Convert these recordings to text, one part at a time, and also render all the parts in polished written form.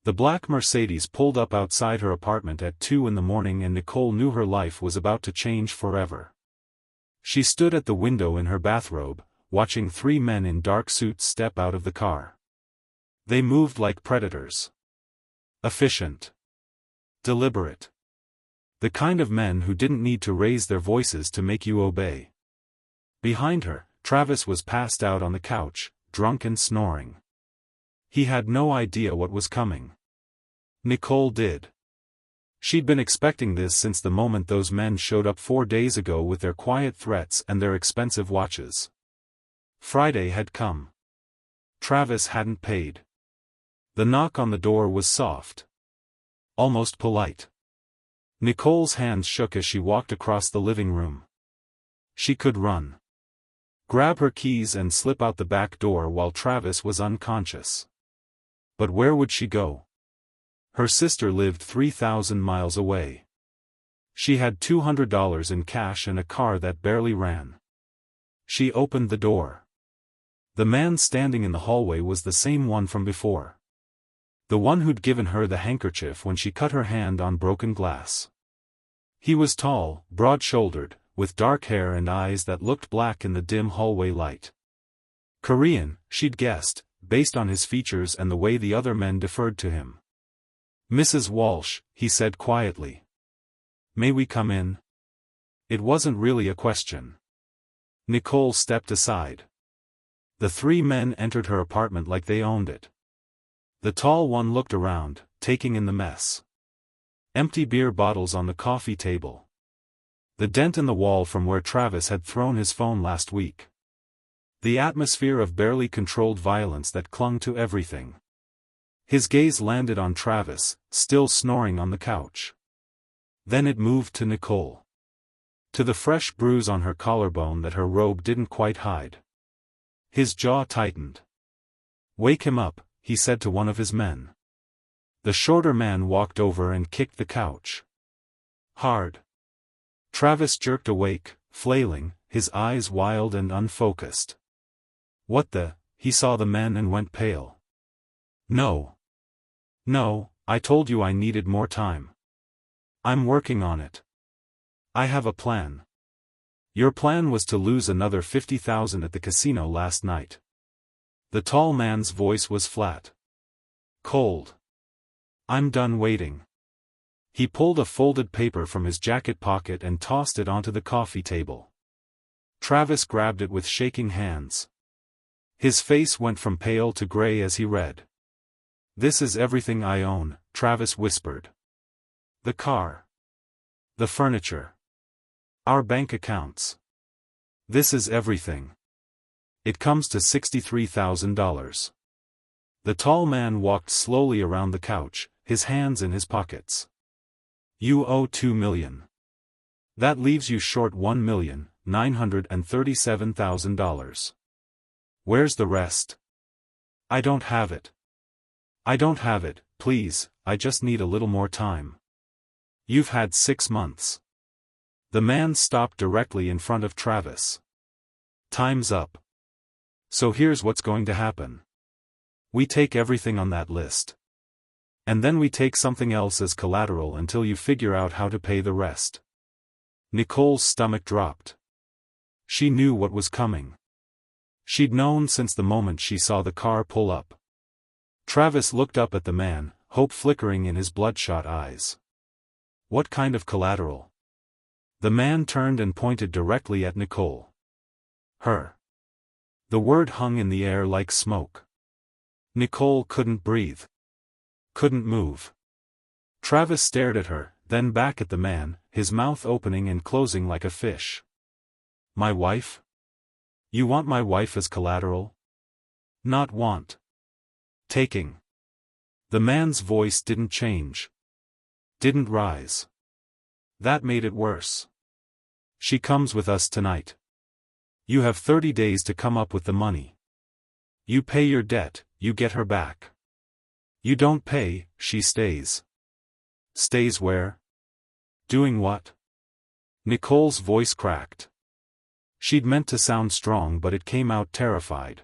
The black Mercedes pulled up outside her apartment at 2 in the morning and Nicole knew her life was about to change forever. She stood at the window in her bathrobe, watching 3 men in dark suits step out of the car. They moved like predators. Efficient. Deliberate. The kind of men who didn't need to raise their voices to make you obey. Behind her, Travis was passed out on the couch, drunk and snoring. He had no idea what was coming. Nicole did. She'd been expecting this since the moment those men showed up 4 days ago with their quiet threats and their expensive watches. Friday had come. Travis hadn't paid. The knock on the door was soft. Almost polite. Nicole's hands shook as she walked across the living room. She could run. Grab her keys and slip out the back door while Travis was unconscious. But where would she go? Her sister lived 3,000 miles away. She had $200 in cash and a car that barely ran. She opened the door. The man standing in the hallway was the same one from before. The one who'd given her the handkerchief when she cut her hand on broken glass. He was tall, broad-shouldered, with dark hair and eyes that looked black in the dim hallway light. Korean, she'd guessed, based on his features and the way the other men deferred to him. "Mrs. Walsh," he said quietly. "May we come in?" It wasn't really a question. Nicole stepped aside. The 3 men entered her apartment like they owned it. The tall one looked around, taking in the mess. Empty beer bottles on the coffee table. The dent in the wall from where Travis had thrown his phone last week. The atmosphere of barely controlled violence that clung to everything. His gaze landed on Travis, still snoring on the couch. Then it moved to Nicole. To the fresh bruise on her collarbone that her robe didn't quite hide. His jaw tightened. "Wake him up," he said to one of his men. The shorter man walked over and kicked the couch. Hard. Travis jerked awake, flailing, his eyes wild and unfocused. "What the?" He saw the men and went pale. "No. No, I told you I needed more time. I'm working on it. I have a plan." "Your plan was to lose another 50,000 at the casino last night." The tall man's voice was flat. Cold. "I'm done waiting." He pulled a folded paper from his jacket pocket and tossed it onto the coffee table. Travis grabbed it with shaking hands. His face went from pale to gray as he read. "This is everything I own," Travis whispered. "The car. The furniture. Our bank accounts. This is everything. It comes to $63,000. The tall man walked slowly around the couch, his hands in his pockets. "You owe $2 million. That leaves you short $1,937,000. Where's the rest?" "I don't have it. I don't have it, please, I just need a little more time." "You've had 6 months." The man stopped directly in front of Travis. "Time's up. So here's what's going to happen. We take everything on that list. And then we take something else as collateral until you figure out how to pay the rest." Nicole's stomach dropped. She knew what was coming. She'd known since the moment she saw the car pull up. Travis looked up at the man, hope flickering in his bloodshot eyes. "What kind of collateral?" The man turned and pointed directly at Nicole. "Her." The word hung in the air like smoke. Nicole couldn't breathe. Couldn't move. Travis stared at her, then back at the man, his mouth opening and closing like a fish. "My wife? You want my wife as collateral?" "Not want. Taking." The man's voice didn't change. Didn't rise. That made it worse. "She comes with us tonight. You have 30 days to come up with the money. You pay your debt, you get her back. You don't pay, she stays." "Stays where? Doing what?" Nicole's voice cracked. She'd meant to sound strong but it came out terrified.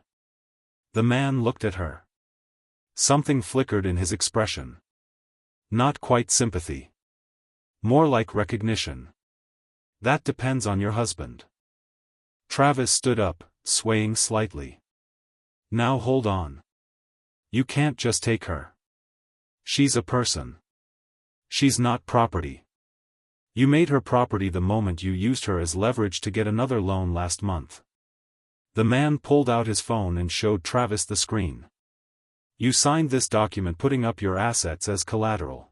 The man looked at her. Something flickered in his expression. Not quite sympathy. More like recognition. That depends on your husband. Travis stood up, swaying slightly. Now hold on. You can't just take her. She's a person. She's not property. You made her property the moment you used her as leverage to get another loan last month. The man pulled out his phone and showed Travis the screen. You signed this document putting up your assets as collateral.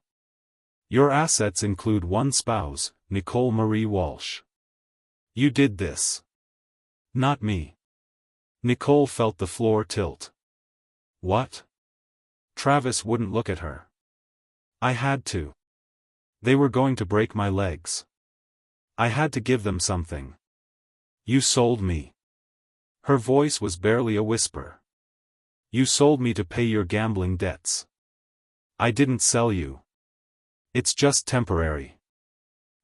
Your assets include one spouse, Nicole Marie Walsh. You did this. Not me. Nicole felt the floor tilt. What? Travis wouldn't look at her. I had to. They were going to break my legs. I had to give them something. You sold me. Her voice was barely a whisper. You sold me to pay your gambling debts. I didn't sell you. It's just temporary.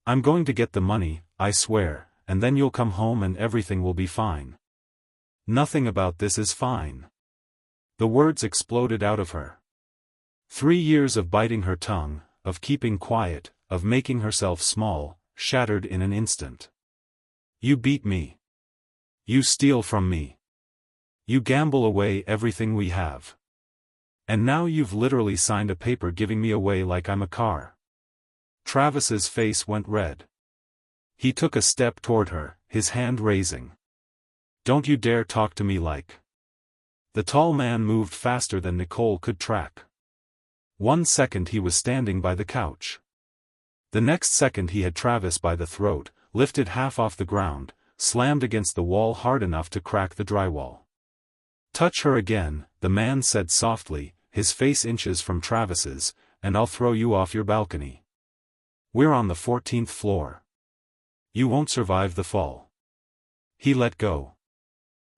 I'm going to get the money, I swear, and then you'll come home and everything will be fine. Nothing about this is fine. The words exploded out of her. 3 years of biting her tongue, of keeping quiet, of making herself small, shattered in an instant. You beat me. You steal from me. You gamble away everything we have. And now you've literally signed a paper giving me away like I'm a car. Travis's face went red. He took a step toward her, his hand raising. Don't you dare talk to me like. The tall man moved faster than Nicole could track. 1 second he was standing by the couch. The next second he had Travis by the throat, lifted half off the ground, slammed against the wall hard enough to crack the drywall. Touch her again, the man said softly, his face inches from Travis's, and I'll throw you off your balcony. We're on the 14th floor. You won't survive the fall. He let go.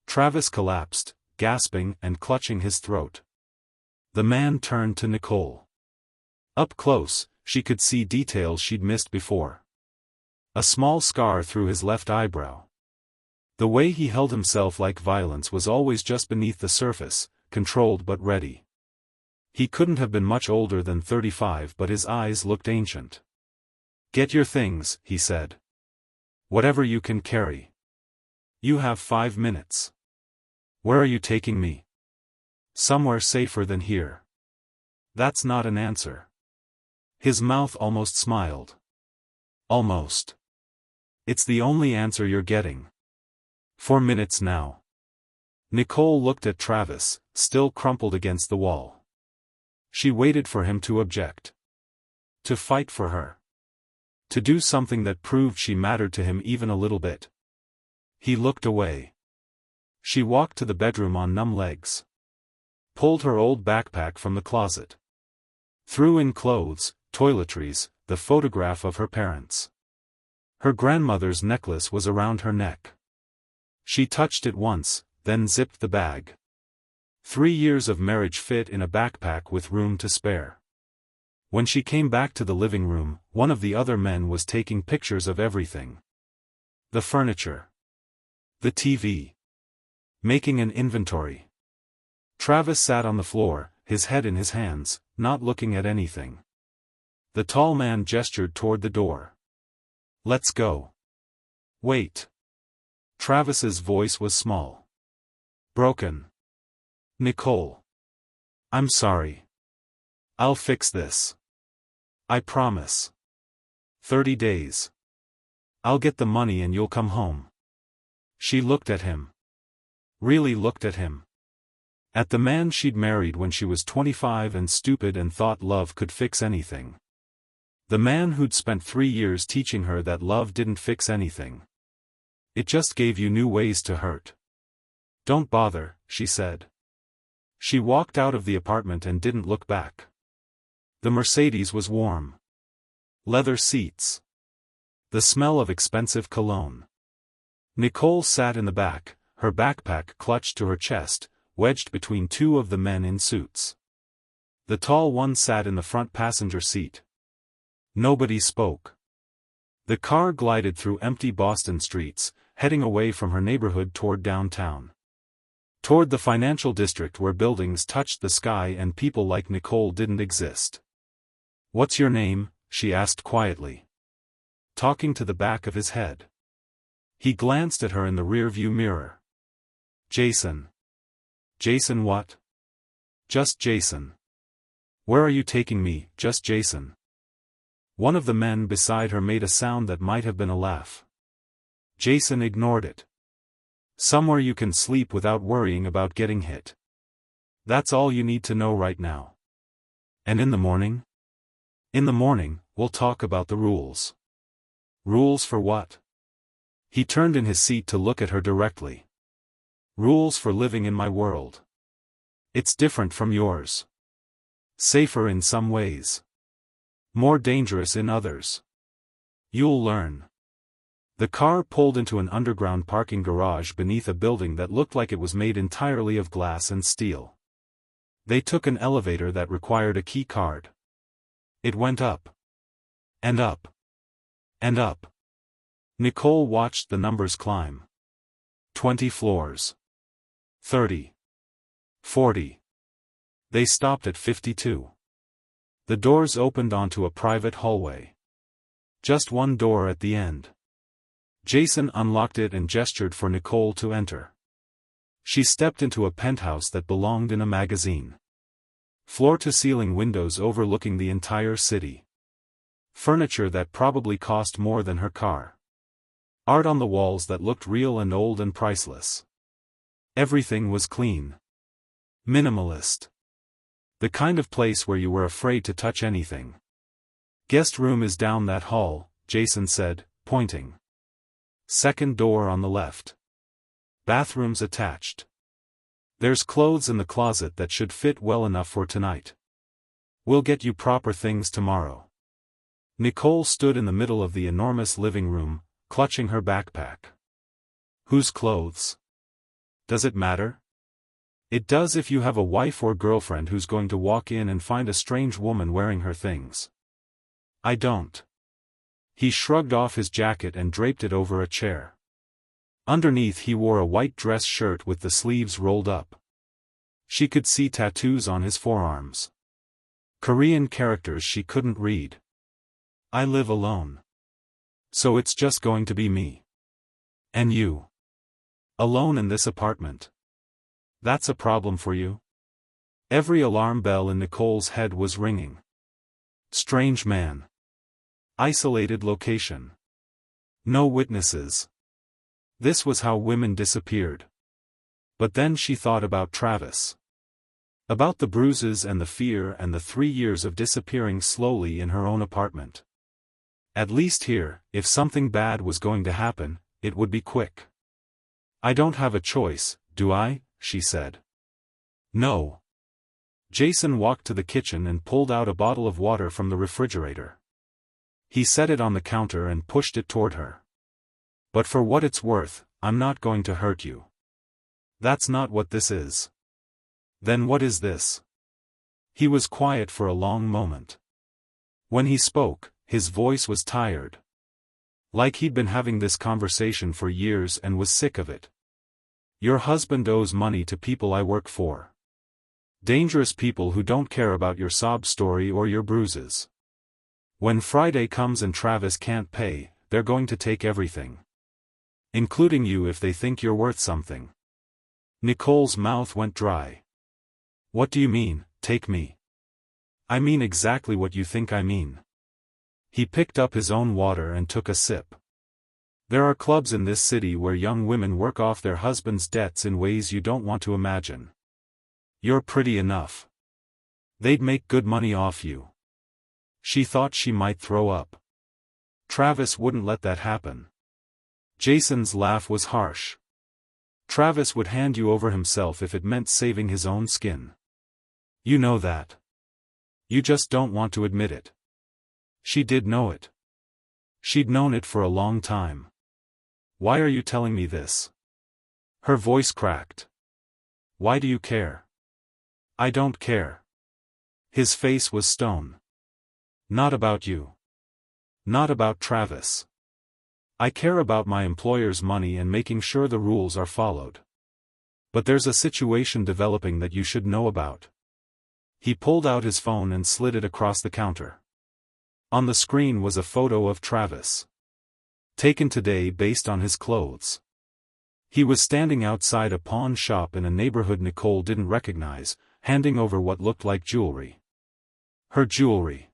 Travis collapsed, gasping and clutching his throat. The man turned to Nicole. Up close, she could see details she'd missed before. A small scar through his left eyebrow. The way he held himself like violence was always just beneath the surface, controlled but ready. He couldn't have been much older than 35, but his eyes looked ancient. Get your things, he said. Whatever you can carry. You have 5 minutes. Where are you taking me? Somewhere safer than here. That's not an answer. His mouth almost smiled. Almost. It's the only answer you're getting. 4 minutes now. Nicole looked at Travis, still crumpled against the wall. She waited for him to object. To fight for her. To do something that proved she mattered to him even a little bit. He looked away. She walked to the bedroom on numb legs. Pulled her old backpack from the closet. Threw in clothes, toiletries, the photograph of her parents. Her grandmother's necklace was around her neck. She touched it once, then zipped the bag. 3 years of marriage fit in a backpack with room to spare. When she came back to the living room, one of the other men was taking pictures of everything. The furniture. The TV. Making an inventory. Travis sat on the floor, his head in his hands, not looking at anything. The tall man gestured toward the door. Let's go. Wait. Travis's voice was small. Broken. Nicole. I'm sorry. I'll fix this. I promise. 30 days. I'll get the money and you'll come home. She looked at him. Really looked at him. At the man she'd married when she was 25 and stupid and thought love could fix anything. The man who'd spent 3 years teaching her that love didn't fix anything. It just gave you new ways to hurt. Don't bother, she said. She walked out of the apartment and didn't look back. The Mercedes was warm. Leather seats. The smell of expensive cologne. Nicole sat in the back, her backpack clutched to her chest, wedged between 2 of the men in suits. The tall one sat in the front passenger seat. Nobody spoke. The car glided through empty Boston streets, heading away from her neighborhood toward downtown. Toward the financial district where buildings touched the sky and people like Nicole didn't exist. "What's your name?" she asked quietly, talking to the back of his head. He glanced at her in the rearview mirror. "Jason." "Jason what?" "Just Jason." "Where are you taking me, just Jason?" One of the men beside her made a sound that might have been a laugh. Jason ignored it. "Somewhere you can sleep without worrying about getting hit. That's all you need to know right now." "And in the morning?" "In the morning, we'll talk about the rules." "Rules for what?" He turned in his seat to look at her directly. "Rules for living in my world. It's different from yours. Safer in some ways. More dangerous in others. You'll learn." The car pulled into an underground parking garage beneath a building that looked like it was made entirely of glass and steel. They took an elevator that required a key card. It went up. And up. And up. Nicole watched the numbers climb. 20 floors. 30. 40. They stopped at 52. The doors opened onto a private hallway. Just one door at the end. Jason unlocked it and gestured for Nicole to enter. She stepped into a penthouse that belonged in a magazine. Floor-to-ceiling windows overlooking the entire city. Furniture that probably cost more than her car. Art on the walls that looked real and old and priceless. Everything was clean. Minimalist. The kind of place where you were afraid to touch anything. "Guest room is down that hall," Jason said, pointing. "Second door on the left. Bathrooms attached. There's clothes in the closet that should fit well enough for tonight. We'll get you proper things tomorrow." Nicole stood in the middle of the enormous living room, clutching her backpack. "Whose clothes? Does it matter?" "It does if you have a wife or girlfriend who's going to walk in and find a strange woman wearing her things. I don't." He shrugged off his jacket and draped it over a chair. Underneath he wore a white dress shirt with the sleeves rolled up. She could see tattoos on his forearms. Korean characters she couldn't read. "I live alone. So it's just going to be me. And you. Alone in this apartment. That's a problem for you?" Every alarm bell in Nicole's head was ringing. Strange man. Isolated location. No witnesses. This was how women disappeared. But then she thought about Travis. About the bruises and the fear and the 3 years of disappearing slowly in her own apartment. At least here, if something bad was going to happen, it would be quick. "I don't have a choice, do I?" she said. "No." Jason walked to the kitchen and pulled out a bottle of water from the refrigerator. He set it on the counter and pushed it toward her. "But for what it's worth, I'm not going to hurt you. That's not what this is." "Then what is this?" He was quiet for a long moment. When he spoke, his voice was tired. Like he'd been having this conversation for years and was sick of it. "Your husband owes money to people I work for. Dangerous people who don't care about your sob story or your bruises. When Friday comes and Travis can't pay, they're going to take everything. Including you if they think you're worth something." Nicole's mouth went dry. "What do you mean, take me?" "I mean exactly what you think I mean." He picked up his own water and took a sip. "There are clubs in this city where young women work off their husbands' debts in ways you don't want to imagine. You're pretty enough. They'd make good money off you." She thought she might throw up. Travis wouldn't let that happen. Jason's laugh was harsh. "Travis would hand you over himself if it meant saving his own skin. You know that. You just don't want to admit it." She did know it. She'd known it for a long time. "Why are you telling me this?" Her voice cracked. "Why do you care?" "I don't care." His face was stone. "Not about you. Not about Travis. I care about my employer's money and making sure the rules are followed." But there's a situation developing that you should know about. He pulled out his phone and slid it across the counter. On the screen was a photo of Travis. Taken today based on his clothes. He was standing outside a pawn shop in a neighborhood Nicole didn't recognize, handing over what looked like jewelry. Her jewelry.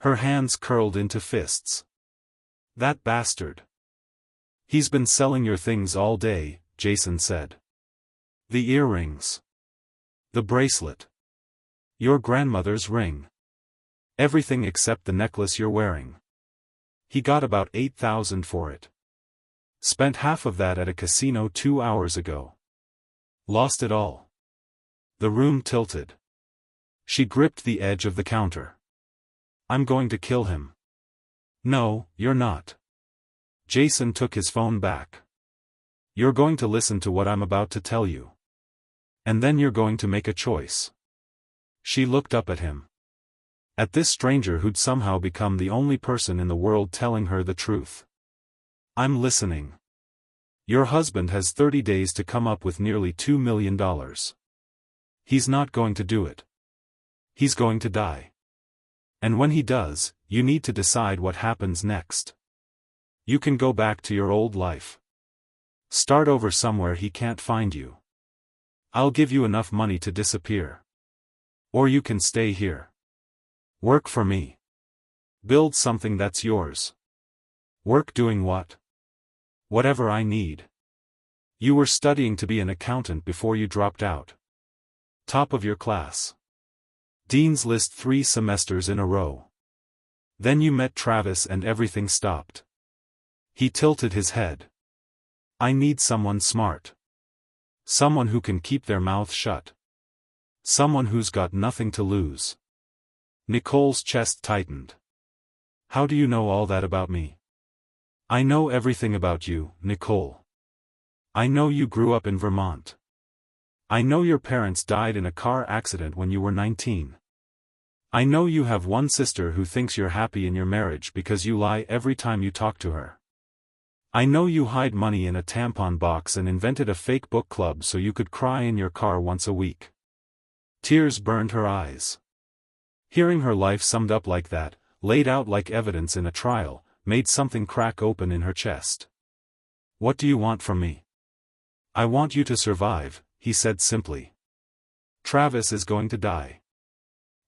Her hands curled into fists. That bastard. He's been selling your things all day, Jason said. The earrings. The bracelet. Your grandmother's ring. Everything except the necklace you're wearing. He got about $8,000 for it. Spent half of that at a casino 2 hours ago. Lost it all. The room tilted. She gripped the edge of the counter. I'm going to kill him. No, you're not. Jason took his phone back. You're going to listen to what I'm about to tell you. And then you're going to make a choice. She looked up at him. At this stranger who'd somehow become the only person in the world telling her the truth. I'm listening. Your husband has 30 days to come up with nearly $2 million. He's not going to do it. He's going to die. And when he does, you need to decide what happens next. You can go back to your old life. Start over somewhere he can't find you. I'll give you enough money to disappear. Or you can stay here. Work for me. Build something that's yours. Work doing what? Whatever I need. You were studying to be an accountant before you dropped out. Top of your class. Dean's List 3 semesters in a row. Then you met Travis and everything stopped. He tilted his head. I need someone smart. Someone who can keep their mouth shut. Someone who's got nothing to lose. Nicole's chest tightened. How do you know all that about me? I know everything about you, Nicole. I know you grew up in Vermont. I know your parents died in a car accident when you were 19. I know you have one sister who thinks you're happy in your marriage because you lie every time you talk to her. I know you hide money in a tampon box and invented a fake book club so you could cry in your car once a week. Tears burned her eyes. Hearing her life summed up like that, laid out like evidence in a trial, made something crack open in her chest. What do you want from me? I want you to survive, he said simply. Travis is going to die.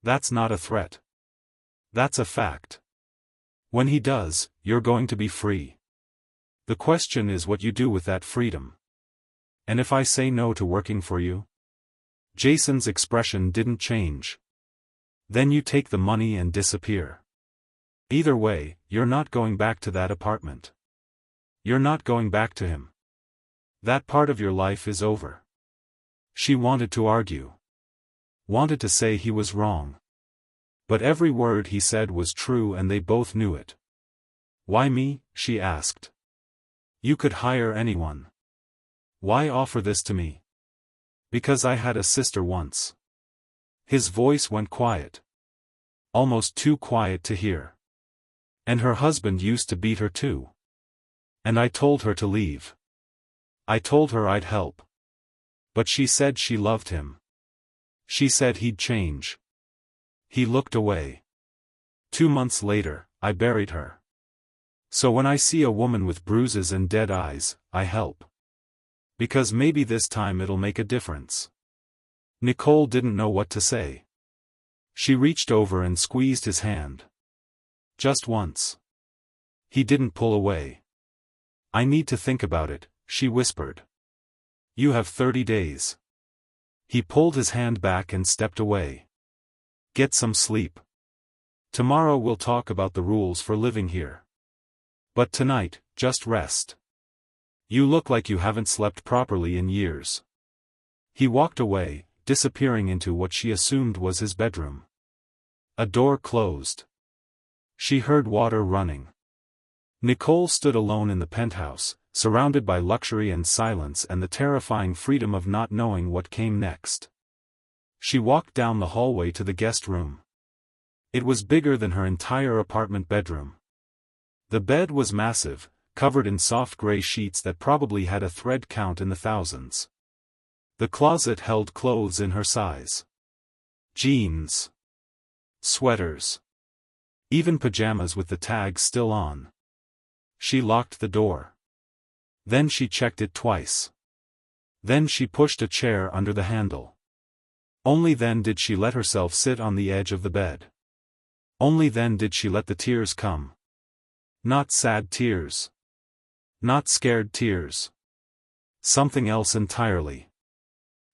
That's not a threat. That's a fact. When he does, you're going to be free. The question is what you do with that freedom. And if I say no to working for you? Jason's expression didn't change. Then you take the money and disappear. Either way, you're not going back to that apartment. You're not going back to him. That part of your life is over. She wanted to argue. Wanted to say he was wrong. But every word he said was true and they both knew it. Why me? She asked. You could hire anyone. Why offer this to me? Because I had a sister once. His voice went quiet. Almost too quiet to hear. And her husband used to beat her too. And I told her to leave. I told her I'd help. But she said she loved him. She said he'd change. He looked away. 2 months later, I buried her. So when I see a woman with bruises and dead eyes, I help. Because maybe this time it'll make a difference. Nicole didn't know what to say. She reached over and squeezed his hand. Just once. He didn't pull away. I need to think about it, she whispered. You have 30 days. He pulled his hand back and stepped away. Get some sleep. Tomorrow we'll talk about the rules for living here. But tonight, just rest. You look like you haven't slept properly in years. He walked away, disappearing into what she assumed was his bedroom. A door closed. She heard water running. Nicole stood alone in the penthouse, surrounded by luxury and silence and the terrifying freedom of not knowing what came next. She walked down the hallway to the guest room. It was bigger than her entire apartment bedroom. The bed was massive, covered in soft gray sheets that probably had a thread count in the thousands. The closet held clothes in her size. Jeans. Sweaters. Even pajamas with the tags still on. She locked the door. Then she checked it twice. Then she pushed a chair under the handle. Only then did she let herself sit on the edge of the bed. Only then did she let the tears come. Not sad tears. Not scared tears. Something else entirely.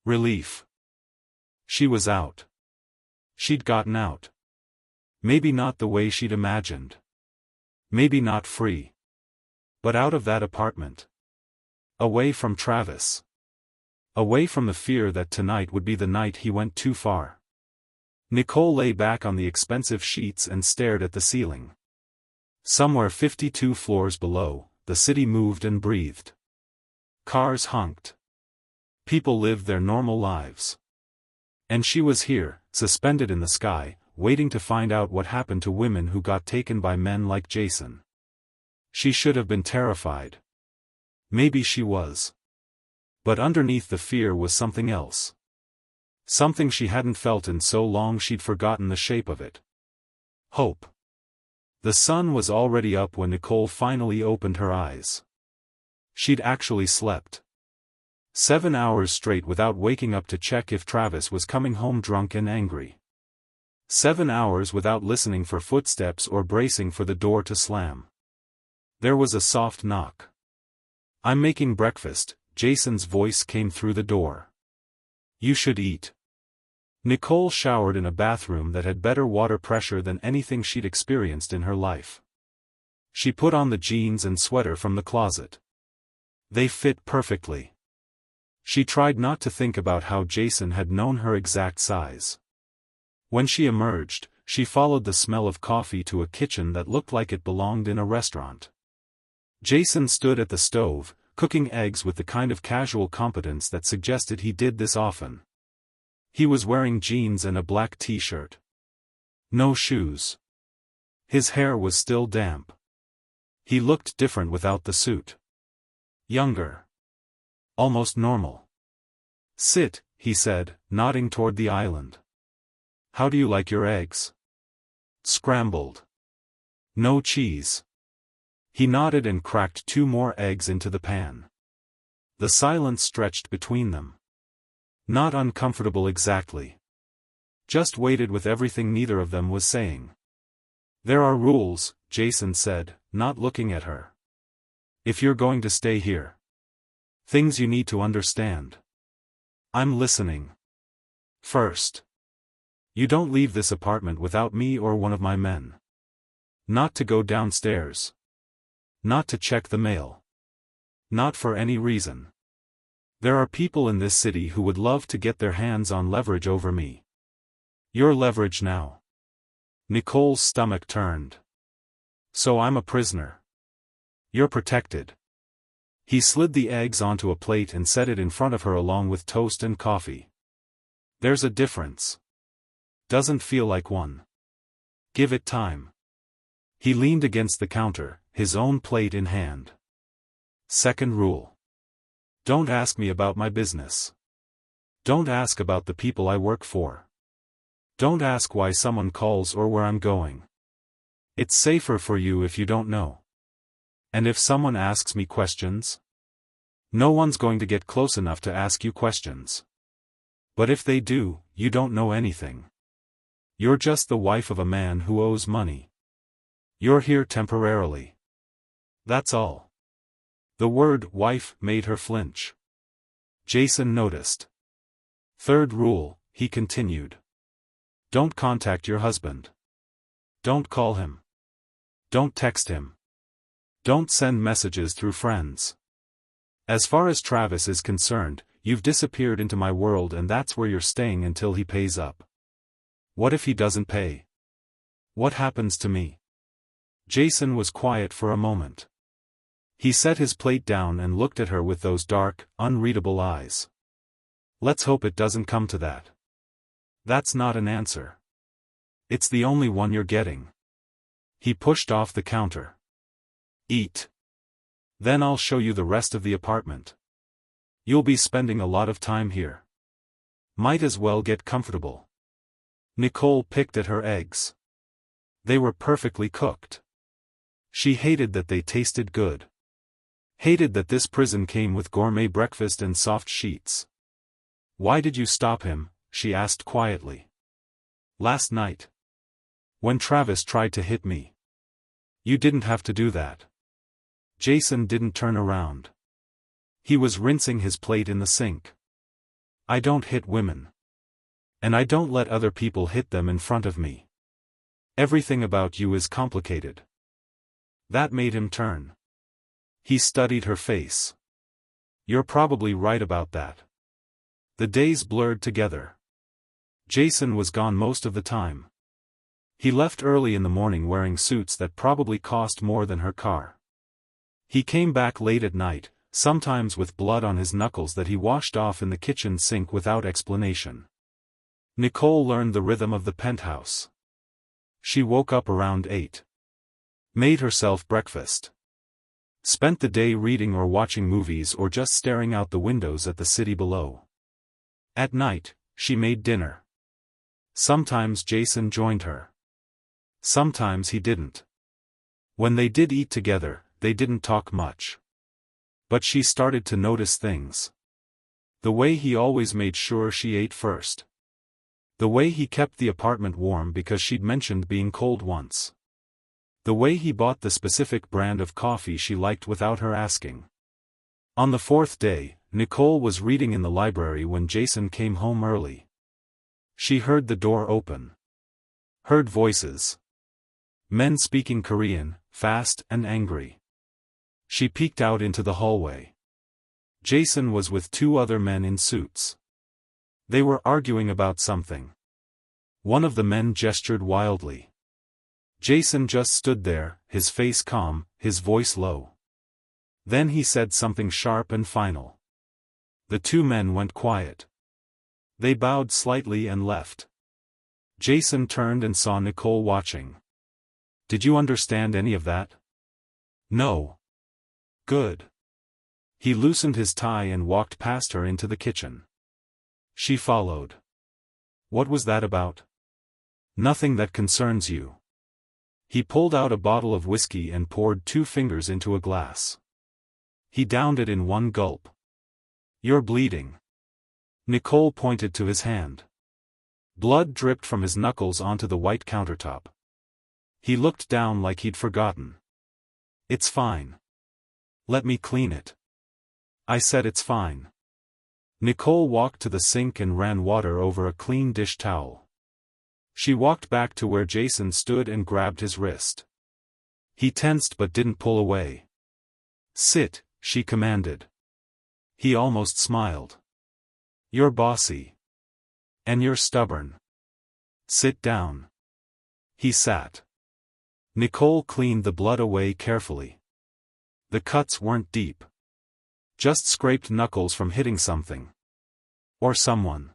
Relief. She was out. She'd gotten out. Maybe not the way she'd imagined. Maybe not free. But out of that apartment. Away from Travis. Away from the fear that tonight would be the night he went too far. Nicole lay back on the expensive sheets and stared at the ceiling. Somewhere 52 floors below, the city moved and breathed. Cars honked. People lived their normal lives. And she was here, suspended in the sky, waiting to find out what happened to women who got taken by men like Jason. She should have been terrified. Maybe she was. But underneath the fear was something else. Something she hadn't felt in so long she'd forgotten the shape of it. Hope. The sun was already up when Nicole finally opened her eyes. She'd actually slept 7 hours straight without waking up to check if Travis was coming home drunk and angry. 7 hours without listening for footsteps or bracing for the door to slam. There was a soft knock. "I'm making breakfast," Jason's voice came through the door. "You should eat." Nicole showered in a bathroom that had better water pressure than anything she'd experienced in her life. She put on the jeans and sweater from the closet. They fit perfectly. She tried not to think about how Jason had known her exact size. When she emerged, she followed the smell of coffee to a kitchen that looked like it belonged in a restaurant. Jason stood at the stove, cooking eggs with the kind of casual competence that suggested he did this often. He was wearing jeans and a black t-shirt. No shoes. His hair was still damp. He looked different without the suit. Younger. Almost normal. "Sit," he said, nodding toward the island. "How do you like your eggs?" "Scrambled. No cheese." He nodded and cracked 2 more eggs into the pan. The silence stretched between them. Not uncomfortable exactly. Just weighted with everything neither of them was saying. "There are rules," Jason said, not looking at her. "If you're going to stay here. Things you need to understand." "I'm listening." "First. You don't leave this apartment without me or one of my men. Not to go downstairs. Not to check the mail. Not for any reason. There are people in this city who would love to get their hands on leverage over me. You're leverage now." Nicole's stomach turned. "So I'm a prisoner. You're protected." He slid the eggs onto a plate and set it in front of her along with toast and coffee. "There's a difference. Doesn't feel like one. Give it time." He leaned against the counter, his own plate in hand. "Second rule. Don't ask me about my business. Don't ask about the people I work for. Don't ask why someone calls or where I'm going. It's safer for you if you don't know. And if someone asks me questions? No one's going to get close enough to ask you questions. But if they do, you don't know anything. You're just the wife of a man who owes money. You're here temporarily. That's all." The word "wife" made her flinch. Jason noticed. "Third rule," he continued. "Don't contact your husband. Don't call him. Don't text him. Don't send messages through friends. As far as Travis is concerned, you've disappeared into my world and that's where you're staying until he pays up. What if he doesn't pay? What happens to me?" Jason was quiet for a moment. He set his plate down and looked at her with those dark, unreadable eyes. "Let's hope it doesn't come to that." "That's not an answer. It's the only one you're getting." He pushed off the counter. "Eat. Then I'll show you the rest of the apartment." You'll be spending a lot of time here. Might as well get comfortable. Nicole picked at her eggs. They were perfectly cooked. She hated that they tasted good. Hated that this prison came with gourmet breakfast and soft sheets. Why did you stop him? She asked quietly. Last night. When Travis tried to hit me. You didn't have to do that. Jason didn't turn around. He was rinsing his plate in the sink. I don't hit women. And I don't let other people hit them in front of me. Everything about you is complicated. That made him turn. He studied her face. You're probably right about that. The days blurred together. Jason was gone most of the time. He left early in the morning wearing suits that probably cost more than her car. He came back late at night, sometimes with blood on his knuckles that he washed off in the kitchen sink without explanation. Nicole learned the rhythm of the penthouse. She woke up around 8. Made herself breakfast. Spent the day reading or watching movies or just staring out the windows at the city below. At night, she made dinner. Sometimes Jason joined her. Sometimes he didn't. When they did eat together, they didn't talk much. But she started to notice things. The way he always made sure she ate first. The way he kept the apartment warm because she'd mentioned being cold once. The way he bought the specific brand of coffee she liked without her asking. On the 4th day, Nicole was reading in the library when Jason came home early. She heard the door open. Heard voices. Men speaking Korean, fast and angry. She peeked out into the hallway. Jason was with 2 other men in suits. They were arguing about something. One of the men gestured wildly. Jason just stood there, his face calm, his voice low. Then he said something sharp and final. The 2 men went quiet. They bowed slightly and left. Jason turned and saw Nicole watching. Did you understand any of that? No. Good. He loosened his tie and walked past her into the kitchen. She followed. What was that about? Nothing that concerns you. He pulled out a bottle of whiskey and poured 2 fingers into a glass. He downed it in one gulp. You're bleeding. Nicole pointed to his hand. Blood dripped from his knuckles onto the white countertop. He looked down like he'd forgotten. It's fine. Let me clean it. I said it's fine. Nicole walked to the sink and ran water over a clean dish towel. She walked back to where Jason stood and grabbed his wrist. He tensed but didn't pull away. Sit, she commanded. He almost smiled. You're bossy. And you're stubborn. Sit down. He sat. Nicole cleaned the blood away carefully. The cuts weren't deep. Just scraped knuckles from hitting something. Or someone.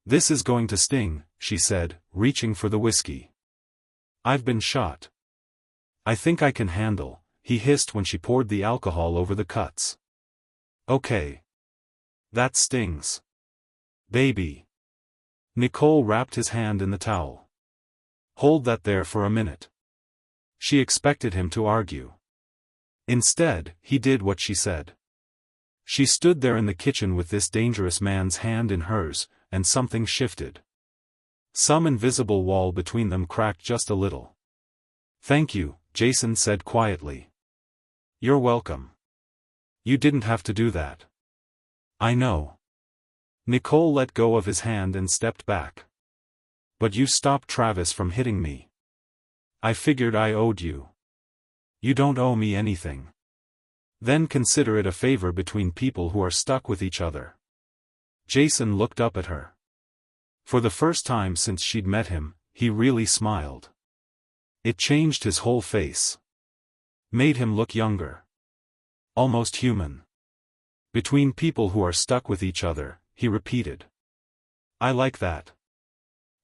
This is going to sting, she said, reaching for the whiskey. I've been shot. I think I can handle, he hissed when she poured the alcohol over the cuts. Okay. That stings. Baby. Nicole wrapped his hand in the towel. Hold that there for a minute. She expected him to argue. Instead, he did what she said. She stood there in the kitchen with this dangerous man's hand in hers, and something shifted. Some invisible wall between them cracked just a little. Thank you, Jason said quietly. You're welcome. You didn't have to do that. I know. Nicole let go of his hand and stepped back. But you stopped Travis from hitting me. I figured I owed you. You don't owe me anything. Then consider it a favor between people who are stuck with each other. Jason looked up at her. For the first time since she'd met him, he really smiled. It changed his whole face. Made him look younger. Almost human. Between people who are stuck with each other, he repeated. I like that.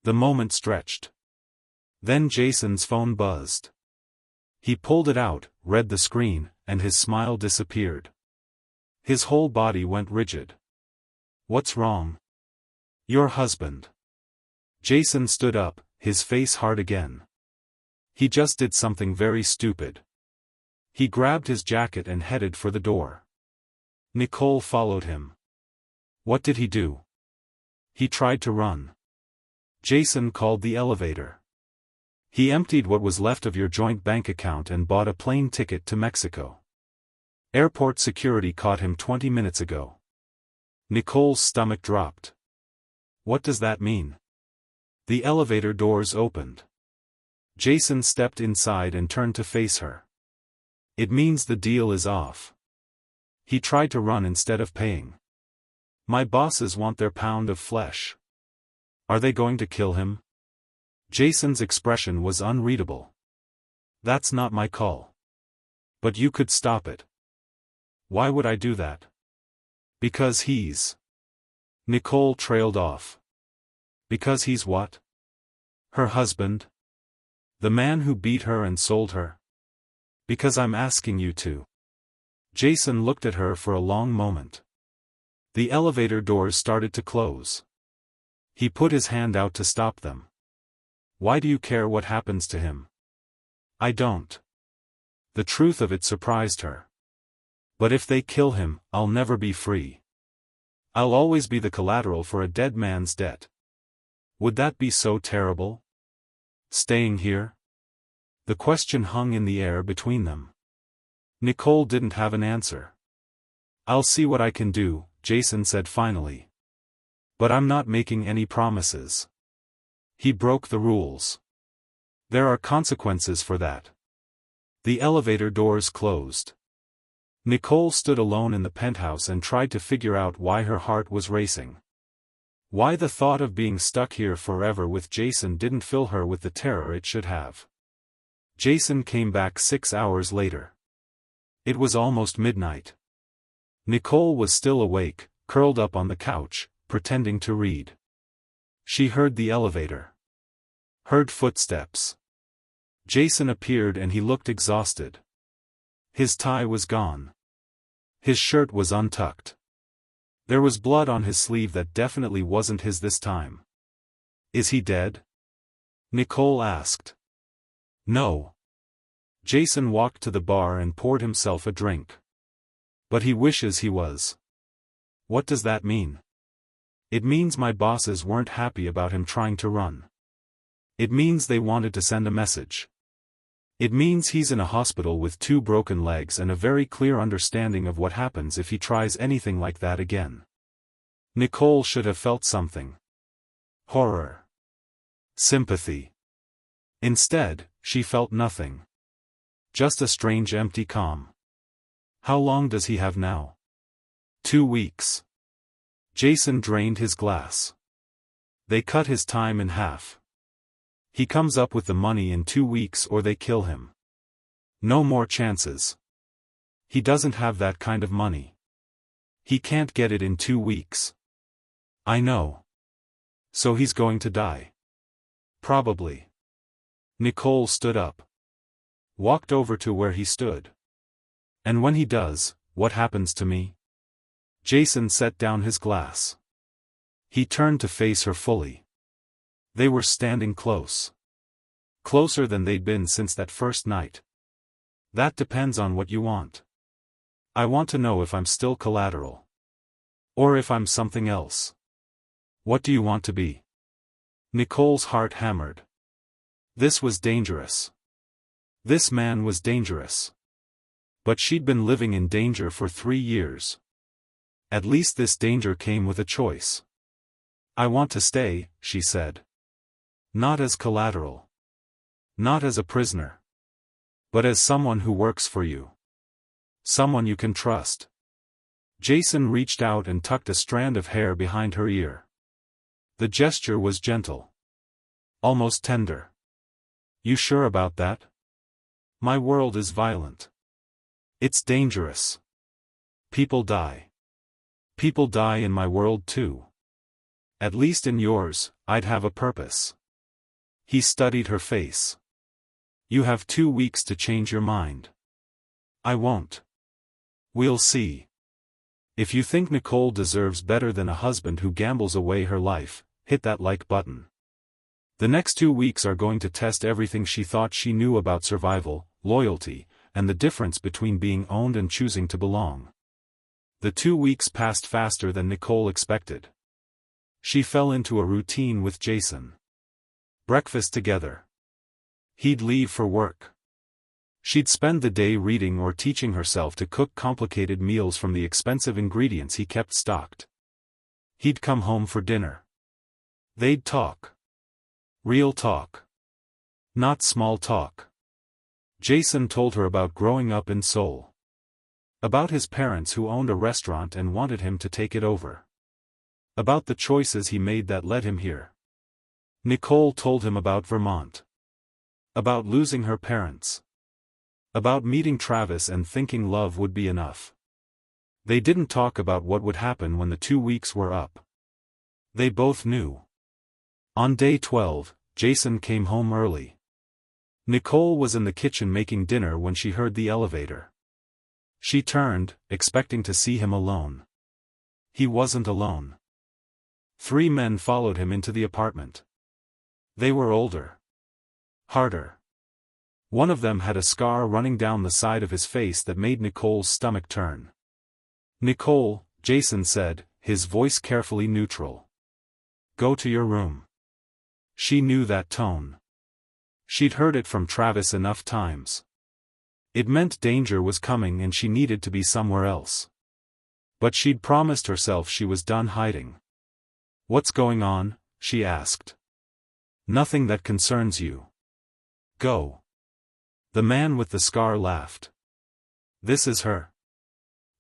The moment stretched. Then Jason's phone buzzed. He pulled it out, read the screen, and his smile disappeared. His whole body went rigid. What's wrong? Your husband. Jason stood up, his face hard again. He just did something very stupid. He grabbed his jacket and headed for the door. Nicole followed him. What did he do? He tried to run. Jason called the elevator. He emptied what was left of your joint bank account and bought a plane ticket to Mexico. Airport security caught him 20 minutes ago. Nicole's stomach dropped. What does that mean? The elevator doors opened. Jason stepped inside and turned to face her. It means the deal is off. He tried to run instead of paying. My bosses want their pound of flesh. Are they going to kill him? Jason's expression was unreadable. That's not my call. But you could stop it. Why would I do that? Because he's... Nicole trailed off. Because he's what? Her husband? The man who beat her and sold her? Because I'm asking you to. Jason looked at her for a long moment. The elevator doors started to close. He put his hand out to stop them. Why do you care what happens to him? I don't. The truth of it surprised her. But if they kill him, I'll never be free. I'll always be the collateral for a dead man's debt. Would that be so terrible? Staying here? The question hung in the air between them. Nicole didn't have an answer. I'll see what I can do, Jason said finally. But I'm not making any promises. He broke the rules. There are consequences for that. The elevator doors closed. Nicole stood alone in the penthouse and tried to figure out why her heart was racing. Why the thought of being stuck here forever with Jason didn't fill her with the terror it should have. Jason came back 6 hours later. It was almost midnight. Nicole was still awake, curled up on the couch, pretending to read. She heard the elevator. Heard footsteps. Jason appeared and he looked exhausted. His tie was gone. His shirt was untucked. There was blood on his sleeve that definitely wasn't his this time. Is he dead? Nicole asked. No. Jason walked to the bar and poured himself a drink. But he wishes he was. What does that mean? It means my bosses weren't happy about him trying to run. It means they wanted to send a message. It means he's in a hospital with 2 broken legs and a very clear understanding of what happens if he tries anything like that again. Nicole should have felt something. Horror. Sympathy. Instead, she felt nothing. Just a strange empty calm. How long does he have now? 2 weeks. Jason drained his glass. They cut his time in half. He comes up with the money in 2 weeks or they kill him. No more chances. He doesn't have that kind of money. He can't get it in 2 weeks. I know. So he's going to die. Probably. Nicole stood up. Walked over to where he stood. And when he does, what happens to me? Jason set down his glass. He turned to face her fully. They were standing close. Closer than they'd been since that first night. That depends on what you want. I want to know if I'm still collateral. Or if I'm something else. What do you want to be? Nicole's heart hammered. This was dangerous. This man was dangerous. But she'd been living in danger for 3 years. At least this danger came with a choice. I want to stay, she said. Not as collateral. Not as a prisoner. But as someone who works for you. Someone you can trust. Jason reached out and tucked a strand of hair behind her ear. The gesture was gentle. Almost tender. You sure about that? My world is violent. It's dangerous. People die. People die in my world too. At least in yours, I'd have a purpose. He studied her face. You have 2 weeks to change your mind. I won't. We'll see. If you think Nicole deserves better than a husband who gambles away her life, hit that like button. The next 2 weeks are going to test everything she thought she knew about survival, loyalty, and the difference between being owned and choosing to belong. The 2 weeks passed faster than Nicole expected. She fell into a routine with Jason. Breakfast together. He'd leave for work. She'd spend the day reading or teaching herself to cook complicated meals from the expensive ingredients he kept stocked. He'd come home for dinner. They'd talk. Real talk. Not small talk. Jason told her about growing up in Seoul. About his parents who owned a restaurant and wanted him to take it over. About the choices he made that led him here. Nicole told him about Vermont. About losing her parents. About meeting Travis and thinking love would be enough. They didn't talk about what would happen when the 2 weeks were up. They both knew. On day 12, Jason came home early. Nicole was in the kitchen making dinner when she heard the elevator. She turned, expecting to see him alone. He wasn't alone. 3 men followed him into the apartment. They were older. Harder. One of them had a scar running down the side of his face that made Nicole's stomach turn. "Nicole," Jason said, his voice carefully neutral. "Go to your room." She knew that tone. She'd heard it from Travis enough times. It meant danger was coming and she needed to be somewhere else. But she'd promised herself she was done hiding. "What's going on?" she asked. "Nothing that concerns you. Go." The man with the scar laughed. "This is her.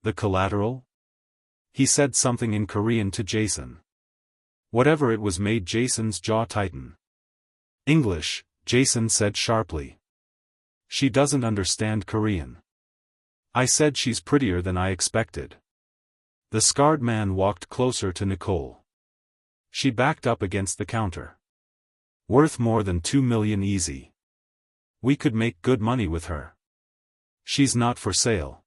The Collateral?" He said something in Korean to Jason. Whatever it was made Jason's jaw tighten. "English," Jason said sharply. "She doesn't understand Korean." "I said she's prettier than I expected." The scarred man walked closer to Nicole. She backed up against the counter. "Worth more than 2 million easy. We could make good money with her. She's not for sale.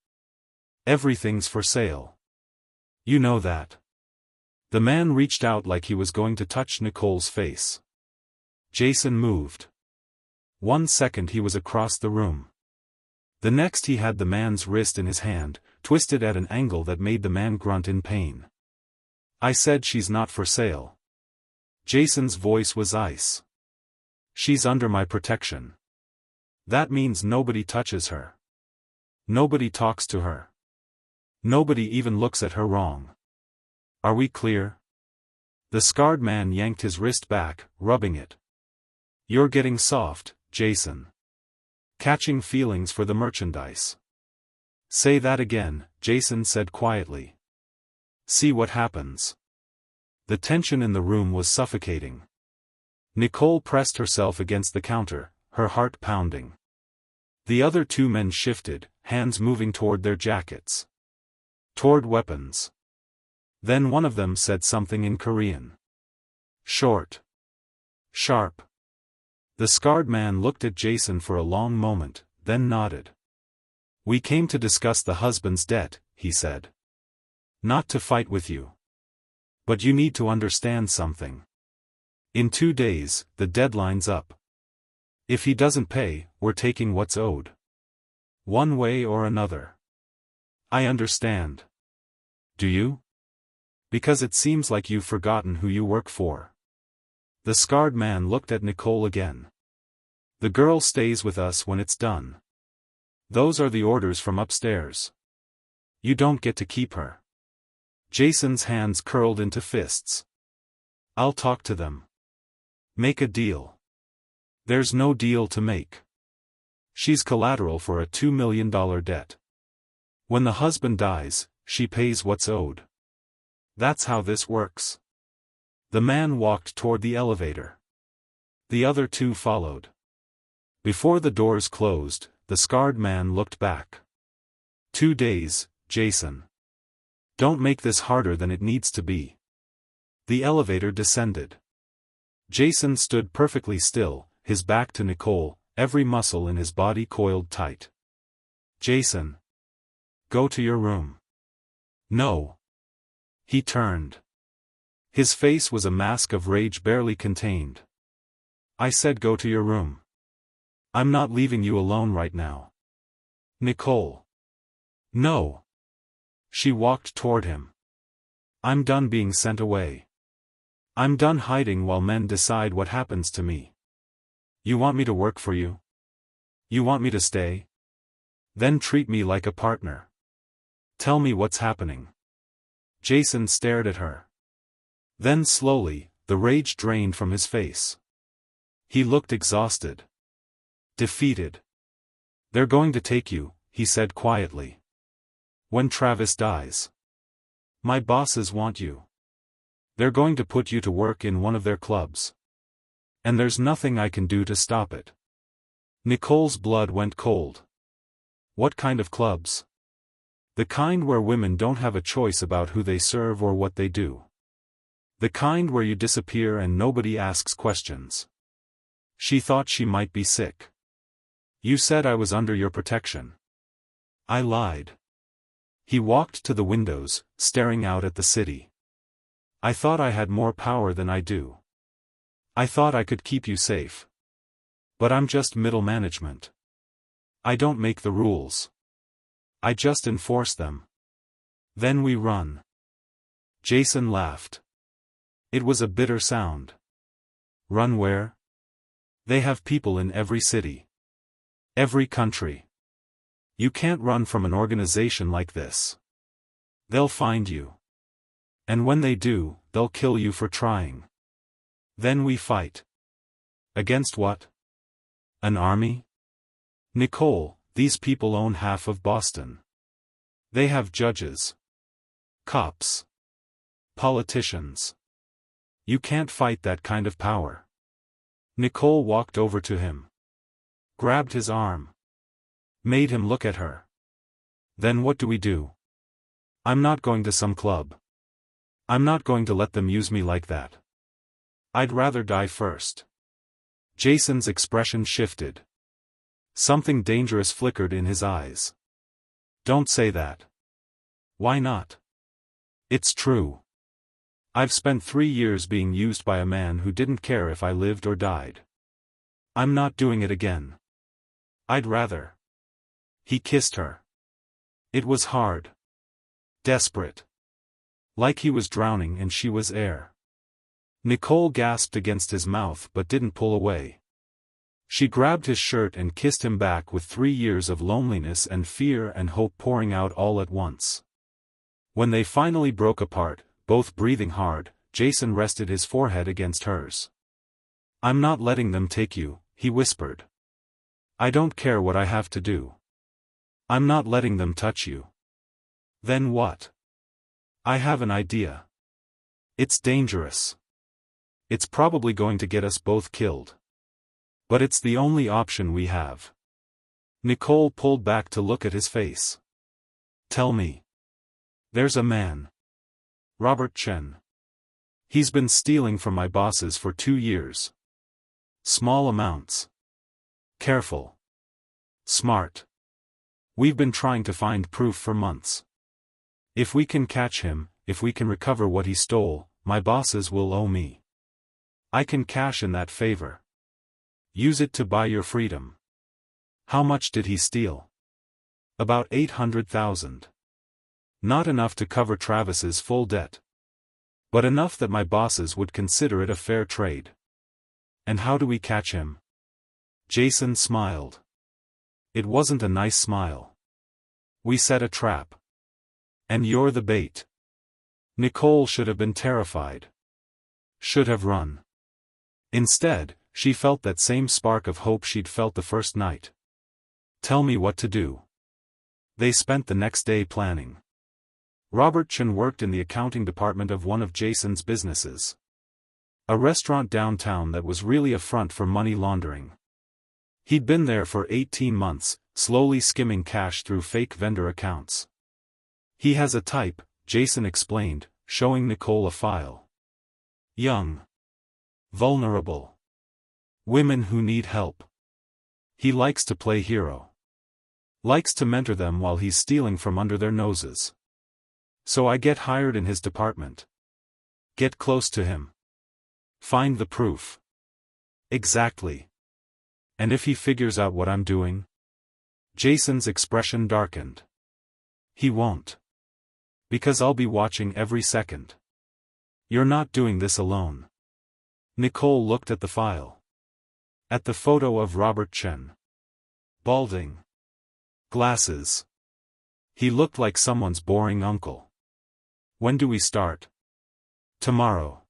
Everything's for sale. You know that." The man reached out like he was going to touch Nicole's face. Jason moved. 1 second he was across the room. The next he had the man's wrist in his hand, twisted at an angle that made the man grunt in pain. "I said she's not for sale." Jason's voice was ice. "She's under my protection. That means nobody touches her. Nobody talks to her. Nobody even looks at her wrong. Are we clear?" The scarred man yanked his wrist back, rubbing it. "You're getting soft, Jason. Catching feelings for the merchandise." "Say that again," Jason said quietly. "See what happens." The tension in the room was suffocating. Nicole pressed herself against the counter, her heart pounding. The other 2 men shifted, hands moving toward their jackets. Toward weapons. Then one of them said something in Korean. Short. Sharp. The scarred man looked at Jason for a long moment, then nodded. "We came to discuss the husband's debt," he said. "Not to fight with you. But you need to understand something. In 2 days, the deadline's up. If he doesn't pay, we're taking what's owed. One way or another." "I understand. Do you? Because it seems like you've forgotten who you work for." The scarred man looked at Nicole again. "The girl stays with us when it's done. Those are the orders from upstairs. You don't get to keep her." Jason's hands curled into fists. "I'll talk to them. Make a deal." "There's no deal to make. She's collateral for a $2 million debt. When the husband dies, she pays what's owed. That's how this works." The man walked toward the elevator. The other 2 followed. Before the doors closed, the scarred man looked back. 2 days, Jason. Don't make this harder than it needs to be." The elevator descended. Jason stood perfectly still, his back to Nicole, every muscle in his body coiled tight. "Jason. Go to your room." No. He turned. His face was a mask of rage barely contained. I said go to your room. I'm not leaving you alone right now. Nicole. No. She walked toward him. I'm done being sent away. I'm done hiding while men decide what happens to me. You want me to work for you? You want me to stay? Then treat me like a partner. Tell me what's happening. Jason stared at her. Then slowly, the rage drained from his face. He looked exhausted. Defeated. They're going to take you, he said quietly. When Travis dies. My bosses want you. They're going to put you to work in one of their clubs. And there's nothing I can do to stop it. Nicole's blood went cold. What kind of clubs? The kind where women don't have a choice about who they serve or what they do. The kind where you disappear and nobody asks questions. She thought she might be sick. You said I was under your protection. I lied. He walked to the windows, staring out at the city. I thought I had more power than I do. I thought I could keep you safe. But I'm just middle management. I don't make the rules. I just enforce them. Then we run. Jason laughed. It was a bitter sound. Run where? They have people in every city. Every country. You can't run from an organization like this. They'll find you. And when they do, they'll kill you for trying. Then we fight. Against what? An army? Nicole, these people own half of Boston. They have judges. Cops. Politicians. You can't fight that kind of power. Nicole walked over to him. Grabbed his arm. Made him look at her. Then what do we do? I'm not going to some club. I'm not going to let them use me like that. I'd rather die first. Jason's expression shifted. Something dangerous flickered in his eyes. Don't say that. Why not? It's true. I've spent 3 years being used by a man who didn't care if I lived or died. I'm not doing it again. I'd rather. He kissed her. It was hard. Desperate. Like he was drowning and she was air. Nicole gasped against his mouth but didn't pull away. She grabbed his shirt and kissed him back with 3 years of loneliness and fear and hope pouring out all at once. When they finally broke apart, both breathing hard, Jason rested his forehead against hers. I'm not letting them take you, he whispered. I don't care what I have to do. I'm not letting them touch you. Then what? I have an idea. It's dangerous. It's probably going to get us both killed. But it's the only option we have. Nicole pulled back to look at his face. Tell me. There's a man. Robert Chen. He's been stealing from my bosses for 2 years. Small amounts. Careful. Smart. We've been trying to find proof for months. If we can catch him, if we can recover what he stole, my bosses will owe me. I can cash in that favor. Use it to buy your freedom. How much did he steal? About 800,000. Not enough to cover Travis's full debt. But enough that my bosses would consider it a fair trade. And how do we catch him? Jason smiled. It wasn't a nice smile. We set a trap. And you're the bait. Nicole should have been terrified. Should have run. Instead, she felt that same spark of hope she'd felt the first night. Tell me what to do. They spent the next day planning. Robert Chen worked in the accounting department of one of Jason's businesses. A restaurant downtown that was really a front for money laundering. He'd been there for 18 months, slowly skimming cash through fake vendor accounts. He has a type, Jason explained, showing Nicole a file. Young. Vulnerable. Women who need help. He likes to play hero. Likes to mentor them while he's stealing from under their noses. So I get hired in his department. Get close to him. Find the proof. Exactly. And if he figures out what I'm doing? Jason's expression darkened. He won't. Because I'll be watching every second. You're not doing this alone. Nicole looked at the file. At the photo of Robert Chen. Balding. Glasses. He looked like someone's boring uncle. When do we start? Tomorrow.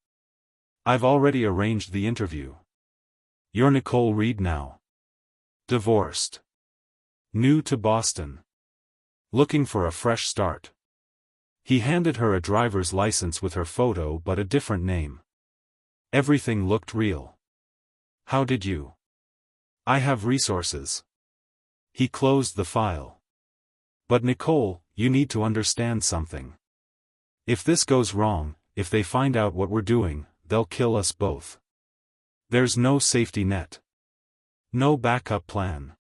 I've already arranged the interview. You're Nicole Reed now. Divorced. New to Boston. Looking for a fresh start. He handed her a driver's license with her photo but a different name. Everything looked real. How did you? I have resources. He closed the file. But Nicole, you need to understand something. If this goes wrong, if they find out what we're doing, they'll kill us both. There's no safety net. No backup plan.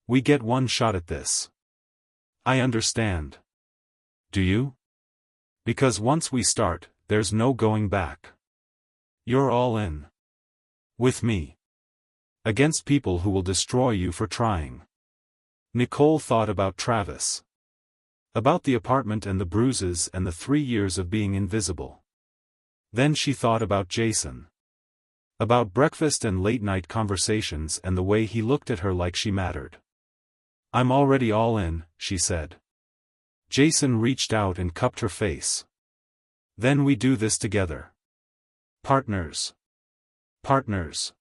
We get one shot at this. I understand. Do you? Because once we start, there's no going back. You're all in. With me. Against people who will destroy you for trying. Nicole thought about Travis. About the apartment and the bruises and the 3 years of being invisible. Then she thought about Jason. About breakfast and late-night conversations and the way he looked at her like she mattered. I'm already all in, she said. Jason reached out and cupped her face. Then we do this together. Partners. Partners.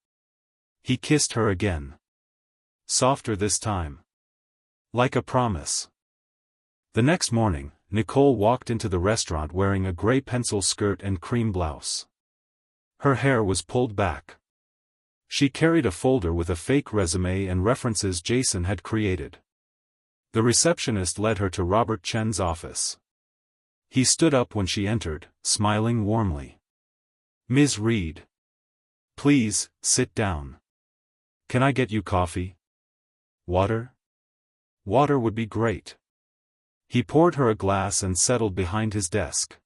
He kissed her again. Softer this time. Like a promise. The next morning, Nicole walked into the restaurant wearing a gray pencil skirt and cream blouse. Her hair was pulled back. She carried a folder with a fake resume and references Jason had created. The receptionist led her to Robert Chen's office. He stood up when she entered, smiling warmly. Ms. Reed. Please, sit down. Can I get you coffee? Water? Water would be great. He poured her a glass and settled behind his desk.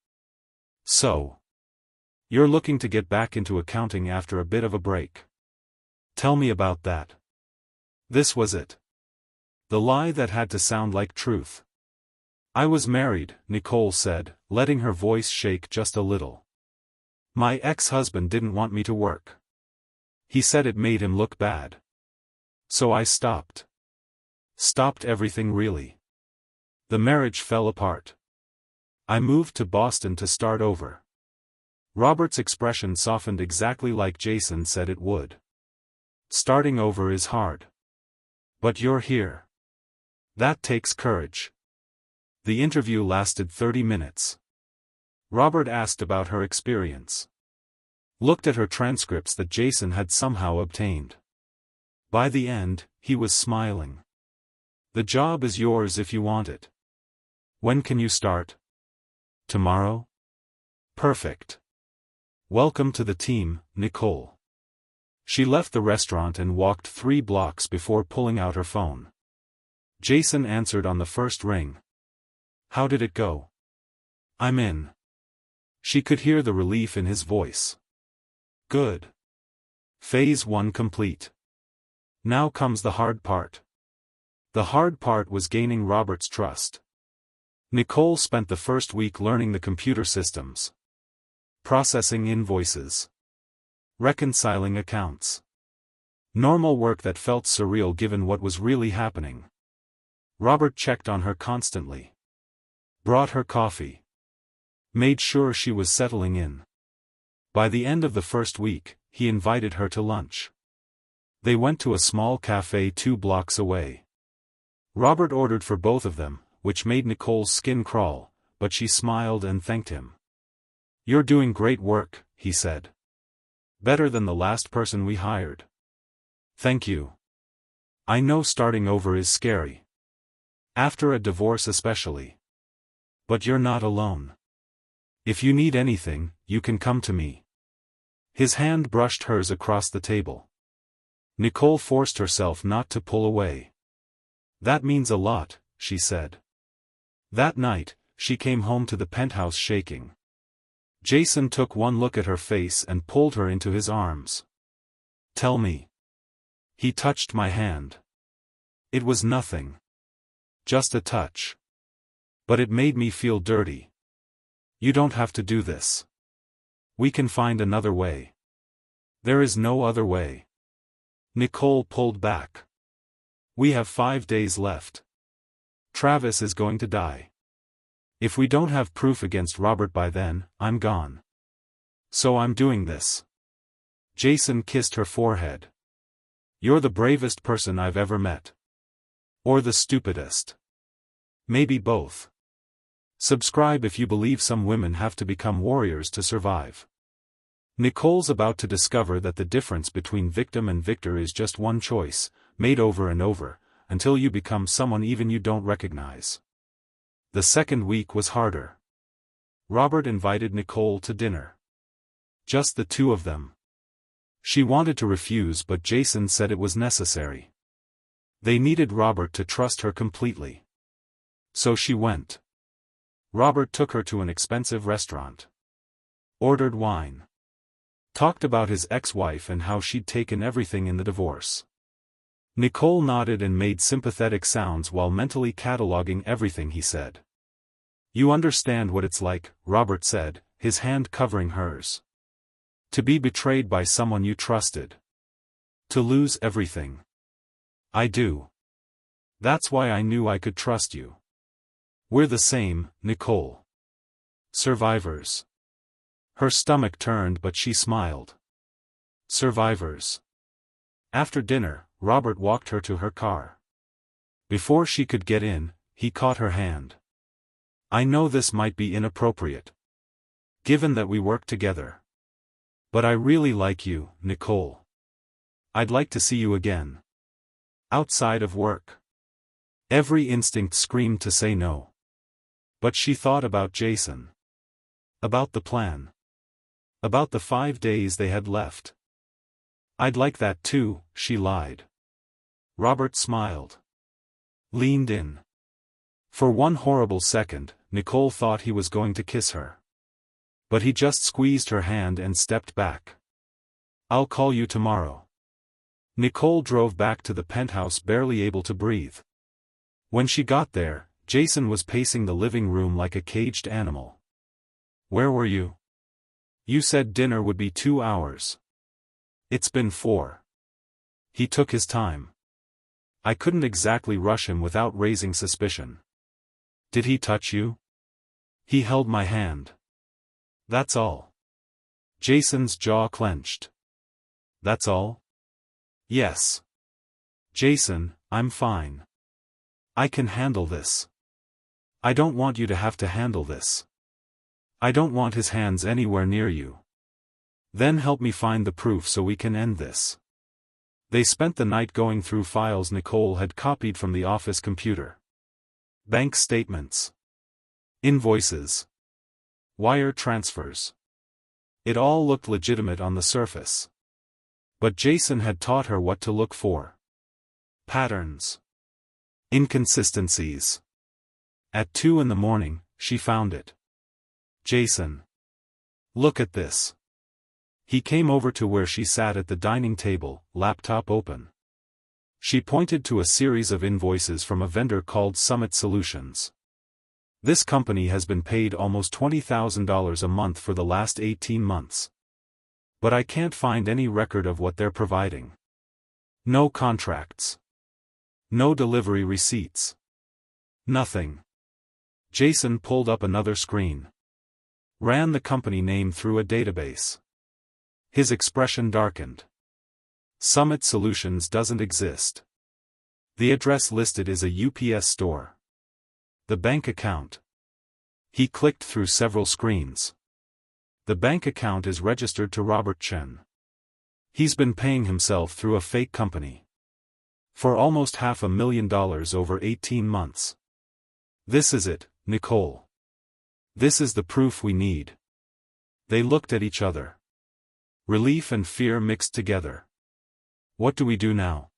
So. You're looking to get back into accounting after a bit of a break. Tell me about that. This was it. The lie that had to sound like truth. I was married, Nicole said, letting her voice shake just a little. My ex-husband didn't want me to work. He said it made him look bad. So I stopped. Stopped everything really. The marriage fell apart. I moved to Boston to start over. Robert's expression softened exactly like Jason said it would. Starting over is hard. But you're here. That takes courage. The interview lasted 30 minutes. Robert asked about her experience. Looked at her transcripts that Jason had somehow obtained. By the end, he was smiling. The job is yours if you want it. When can you start? Tomorrow? Perfect. Welcome to the team, Nicole. She left the restaurant and walked 3 blocks before pulling out her phone. Jason answered on the first ring. How did it go? I'm in. She could hear the relief in his voice. Good. Phase 1 complete. Now comes the hard part. The hard part was gaining Robert's trust. Nicole spent the first week learning the computer systems. Processing invoices. Reconciling accounts. Normal work that felt surreal given what was really happening. Robert checked on her constantly. Brought her coffee. Made sure she was settling in. By the end of the first week, he invited her to lunch. They went to a small cafe 2 blocks away. Robert ordered for both of them, which made Nicole's skin crawl, but she smiled and thanked him. You're doing great work, he said. Better than the last person we hired. Thank you. I know starting over is scary. After a divorce especially. But you're not alone. If you need anything, you can come to me. His hand brushed hers across the table. Nicole forced herself not to pull away. That means a lot, she said. That night, she came home to the penthouse shaking. Jason took one look at her face and pulled her into his arms. "Tell me." He touched my hand. It was nothing. Just a touch. But it made me feel dirty. "You don't have to do this. We can find another way." "There is no other way." Nicole pulled back. "We have 5 days left. Travis is going to die. If we don't have proof against Robert by then, I'm gone. So I'm doing this." Jason kissed her forehead. "You're the bravest person I've ever met. Or the stupidest. Maybe both." Subscribe if you believe some women have to become warriors to survive. Nicole's about to discover that the difference between victim and victor is just one choice, made over and over, until you become someone even you don't recognize. The second week was harder. Robert invited Nicole to dinner. Just the two of them. She wanted to refuse, but Jason said it was necessary. They needed Robert to trust her completely. So she went. Robert took her to an expensive restaurant. Ordered wine. Talked about his ex-wife and how she'd taken everything in the divorce. Nicole nodded and made sympathetic sounds while mentally cataloging everything he said. "You understand what it's like," Robert said, his hand covering hers. "To be betrayed by someone you trusted. To lose everything." "I do. That's why I knew I could trust you. We're the same, Nicole. Survivors." Her stomach turned but she smiled. Survivors. After dinner, Robert walked her to her car. Before she could get in, he caught her hand. "I know this might be inappropriate, given that we work together. But I really like you, Nicole. I'd like to see you again. Outside of work." Every instinct screamed to say no. But she thought about Jason. About the plan. About the 5 days they had left. "I'd like that too," she lied. Robert smiled. Leaned in. For one horrible second, Nicole thought he was going to kiss her. But he just squeezed her hand and stepped back. "I'll call you tomorrow." Nicole drove back to the penthouse barely able to breathe. When she got there, Jason was pacing the living room like a caged animal. "Where were you? You said dinner would be 2 hours. It's been 4. He took his time. I couldn't exactly rush him without raising suspicion. "Did he touch you?" "He held my hand. That's all." Jason's jaw clenched. "That's all?" "Yes." "Jason, I'm fine. I can handle this." "I don't want you to have to handle this. I don't want his hands anywhere near you. Then help me find the proof so we can end this." They spent the night going through files Nicole had copied from the office computer. Bank statements. Invoices. Wire transfers. It all looked legitimate on the surface. But Jason had taught her what to look for. Patterns. Inconsistencies. At 2 in the morning, she found it. "Jason. Look at this." He came over to where she sat at the dining table, laptop open. She pointed to a series of invoices from a vendor called Summit Solutions. "This company has been paid almost $20,000 a month for the last 18 months. But I can't find any record of what they're providing. No contracts. No delivery receipts. Nothing." Jason pulled up another screen. Ran the company name through a database. His expression darkened. Summit Solutions doesn't exist. The address listed is a UPS store. The bank account. He clicked through several screens. The bank account is registered to Robert Chen. He's been paying himself through a fake company. For almost $500,000 over 18 months. This is it, Nicole. This is the proof we need. They looked at each other. Relief and fear mixed together. What do we do now?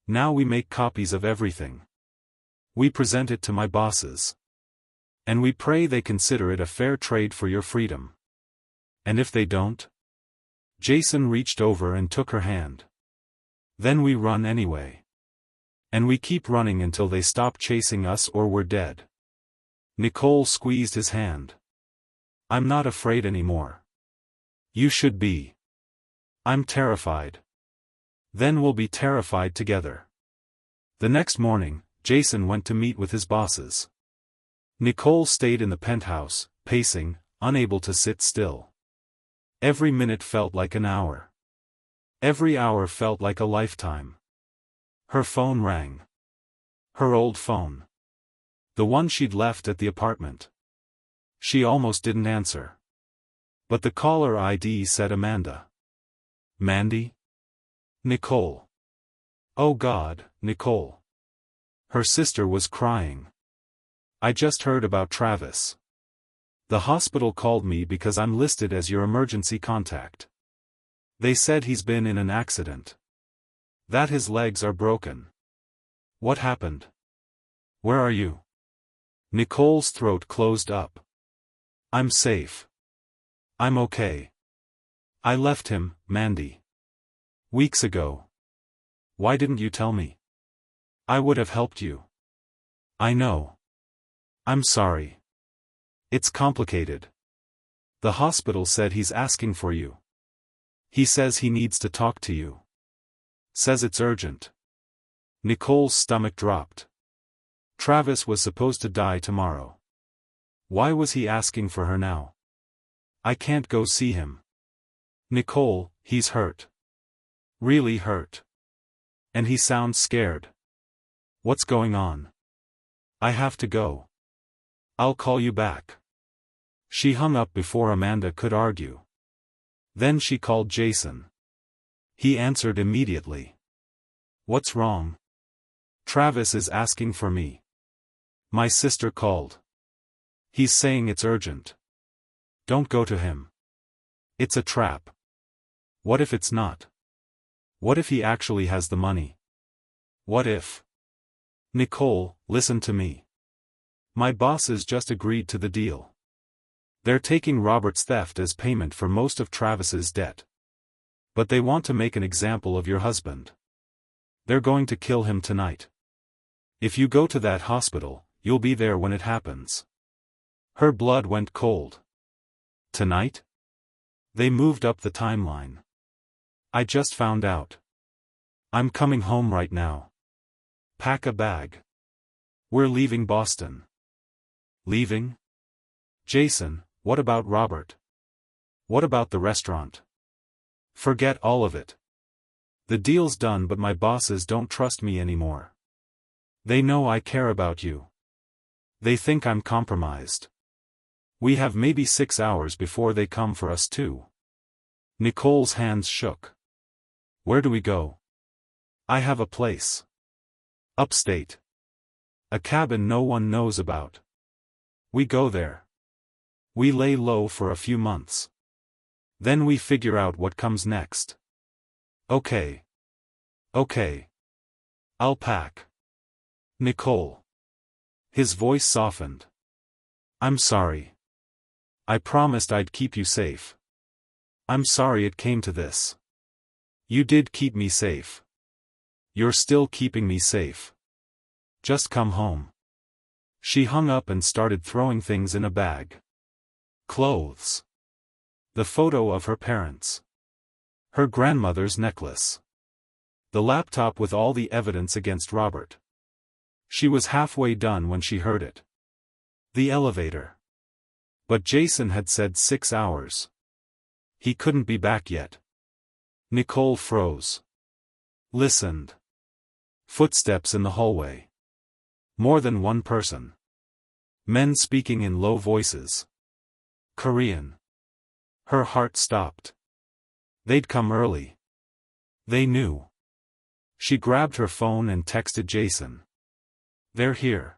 Now we make copies of everything. We present it to my bosses. And we pray they consider it a fair trade for your freedom. And if they don't? Jason reached over and took her hand. Then we run anyway. And we keep running until they stop chasing us or we're dead. Nicole squeezed his hand. I'm not afraid anymore. You should be. I'm terrified. Then we'll be terrified together. The next morning, Jason went to meet with his bosses. Nicole stayed in the penthouse, pacing, unable to sit still. Every minute felt like an hour. Every hour felt like a lifetime. Her phone rang. Her old phone. The one she'd left at the apartment. She almost didn't answer. But the caller ID said Amanda. Mandy? Nicole. Oh God, Nicole. Her sister was crying. I just heard about Travis. The hospital called me because I'm listed as your emergency contact. They said he's been in an accident. That his legs are broken. What happened? Where are you? Nicole's throat closed up. I'm safe. I'm okay. I left him, Mandy. Weeks ago. Why didn't you tell me? I would have helped you. I know. I'm sorry. It's complicated. The hospital said he's asking for you. He says he needs to talk to you. Says it's urgent. Nicole's stomach dropped. Travis was supposed to die tomorrow. Why was he asking for her now? I can't go see him. Nicole, he's hurt. Really hurt. And he sounds scared. What's going on? I have to go. I'll call you back. She hung up before Amanda could argue. Then she called Jason. He answered immediately. What's wrong? Travis is asking for me. My sister called. He's saying it's urgent. Don't go to him. It's a trap. What if it's not? What if he actually has the money? What if? Nicole, listen to me. My bosses just agreed to the deal. They're taking Robert's theft as payment for most of Travis's debt. But they want to make an example of your husband. They're going to kill him tonight. If you go to that hospital, you'll be there when it happens. Her blood went cold. Tonight? They moved up the timeline. I just found out. I'm coming home right now. Pack a bag. We're leaving Boston. Leaving? Jason, what about Robert? What about the restaurant? Forget all of it. The deal's done, but my bosses don't trust me anymore. They know I care about you. They think I'm compromised. We have maybe 6 hours before they come for us too. Nicole's hands shook. Where do we go? I have a place. Upstate. A cabin no one knows about. We go there. We lay low for a few months. Then we figure out what comes next. Okay. Okay. I'll pack. Nicole. His voice softened. I'm sorry. I promised I'd keep you safe. I'm sorry it came to this. You did keep me safe. You're still keeping me safe. Just come home. She hung up and started throwing things in a bag. Clothes. The photo of her parents. Her grandmother's necklace. The laptop with all the evidence against Robert. She was halfway done when she heard it. The elevator. But Jason had said 6 hours. He couldn't be back yet. Nicole froze. Listened. Footsteps in the hallway. More than one person. Men speaking in low voices. Korean. Her heart stopped. They'd come early. They knew. She grabbed her phone and texted Jason. They're here.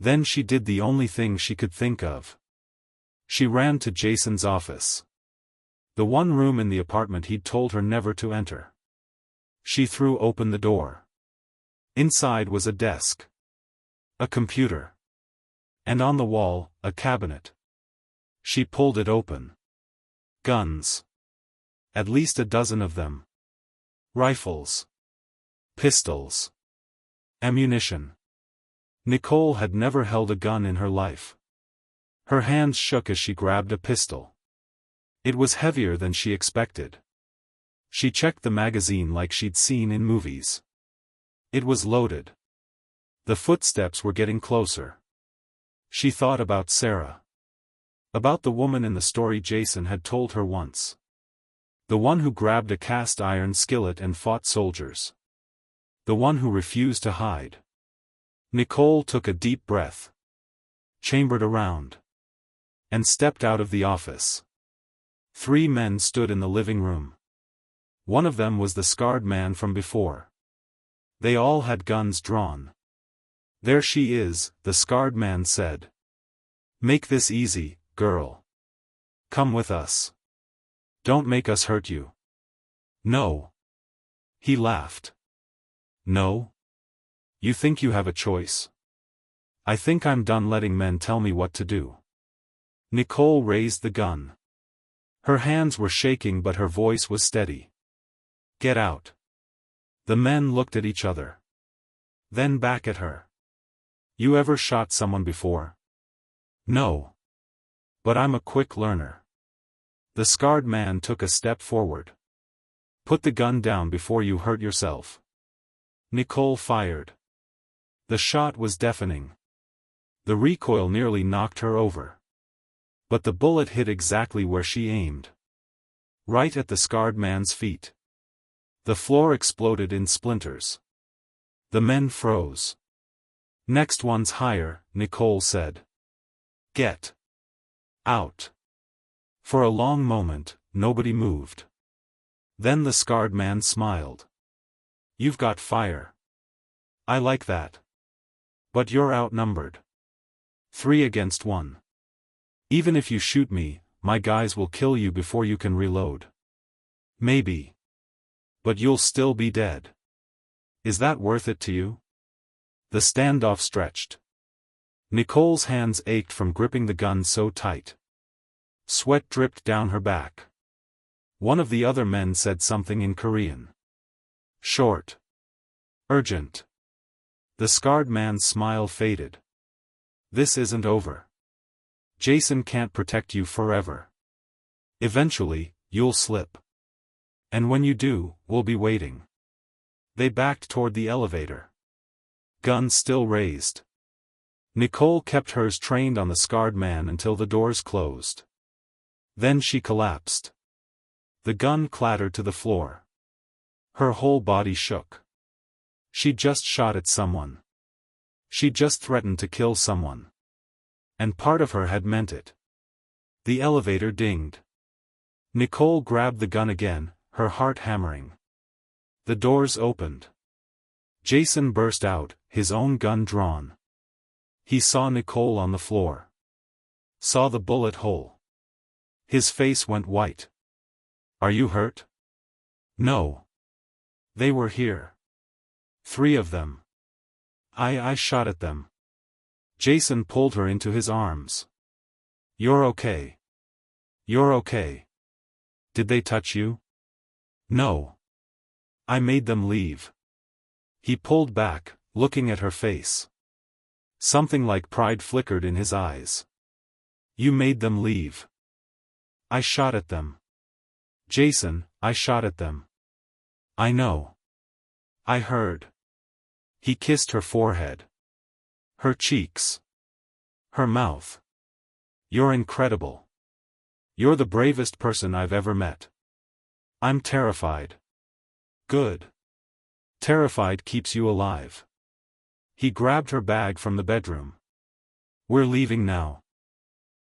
Then she did the only thing she could think of. She ran to Jason's office. The one room in the apartment he'd told her never to enter. She threw open the door. Inside was a desk. A computer. And on the wall, a cabinet. She pulled it open. Guns. At least a dozen of them. Rifles. Pistols. Ammunition. Nicole had never held a gun in her life. Her hands shook as she grabbed a pistol. It was heavier than she expected. She checked the magazine like she'd seen in movies. It was loaded. The footsteps were getting closer. She thought about Sarah. About the woman in the story Jason had told her once. The one who grabbed a cast iron skillet and fought soldiers. The one who refused to hide. Nicole took a deep breath. Chambered around. And stepped out of the office. 3 men stood in the living room. One of them was the scarred man from before. They all had guns drawn. "There she is," the scarred man said. "Make this easy, girl. Come with us. Don't make us hurt you." "No." He laughed. "No? You think you have a choice? I think I'm done letting men tell me what to do." Nicole raised the gun. Her hands were shaking but her voice was steady. "Get out." The men looked at each other. Then back at her. "You ever shot someone before?" "No. But I'm a quick learner." The scarred man took a step forward. "Put the gun down before you hurt yourself." Nicole fired. The shot was deafening. The recoil nearly knocked her over. But the bullet hit exactly where she aimed. Right at the scarred man's feet. The floor exploded in splinters. The men froze. "Next one's higher," Nicole said. "Get out." For a long moment, nobody moved. Then the scarred man smiled. "You've got fire. I like that. But you're outnumbered. 3 against 1. Even if you shoot me, my guys will kill you before you can reload. Maybe. But you'll still be dead. Is that worth it to you?" The standoff stretched. Nicole's hands ached from gripping the gun so tight. Sweat dripped down her back. One of the other men said something in Korean. Short. Urgent. The scarred man's smile faded. "This isn't over. Jason can't protect you forever. Eventually, you'll slip. And when you do, we'll be waiting." They backed toward the elevator. Guns still raised. Nicole kept hers trained on the scarred man until the doors closed. Then she collapsed. The gun clattered to the floor. Her whole body shook. She just shot at someone. She just threatened to kill someone. And part of her had meant it. The elevator dinged. Nicole grabbed the gun again, her heart hammering. The doors opened. Jason burst out, his own gun drawn. He saw Nicole on the floor. Saw the bullet hole. His face went white. "Are you hurt?" "No. They were here. 3 of them. I shot at them." Jason pulled her into his arms. "You're okay. You're okay. Did they touch you?" "No. I made them leave." He pulled back, looking at her face. Something like pride flickered in his eyes. "You made them leave." "I shot at them. Jason, I shot at them." "I know. I heard." He kissed her forehead. Her cheeks. Her mouth. "You're incredible. You're the bravest person I've ever met. I'm terrified." "Good. Terrified keeps you alive." He grabbed her bag from the bedroom. "We're leaving now."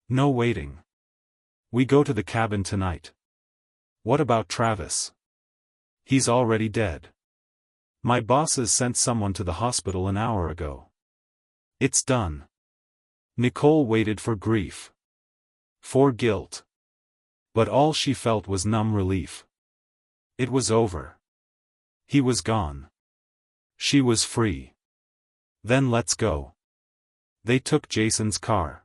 "No waiting. We go to the cabin tonight." "What about Travis?" "He's already dead. My bosses sent someone to the hospital an hour ago. It's done." Nicole waited for grief. For guilt. But all she felt was numb relief. It was over. He was gone. She was free. Then let's go. They took Jason's car.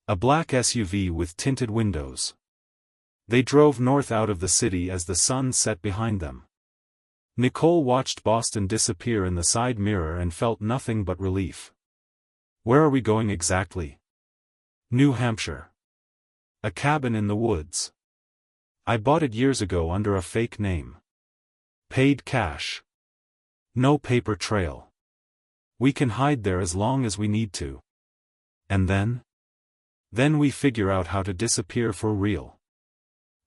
A black SUV with tinted windows. They drove north out of the city as the sun set behind them. Nicole watched Boston disappear in the side mirror and felt nothing but relief. Where are we going exactly? New Hampshire. A cabin in the woods. I bought it years ago under a fake name. Paid cash. No paper trail. We can hide there as long as we need to. And then? Then we figure out how to disappear for real.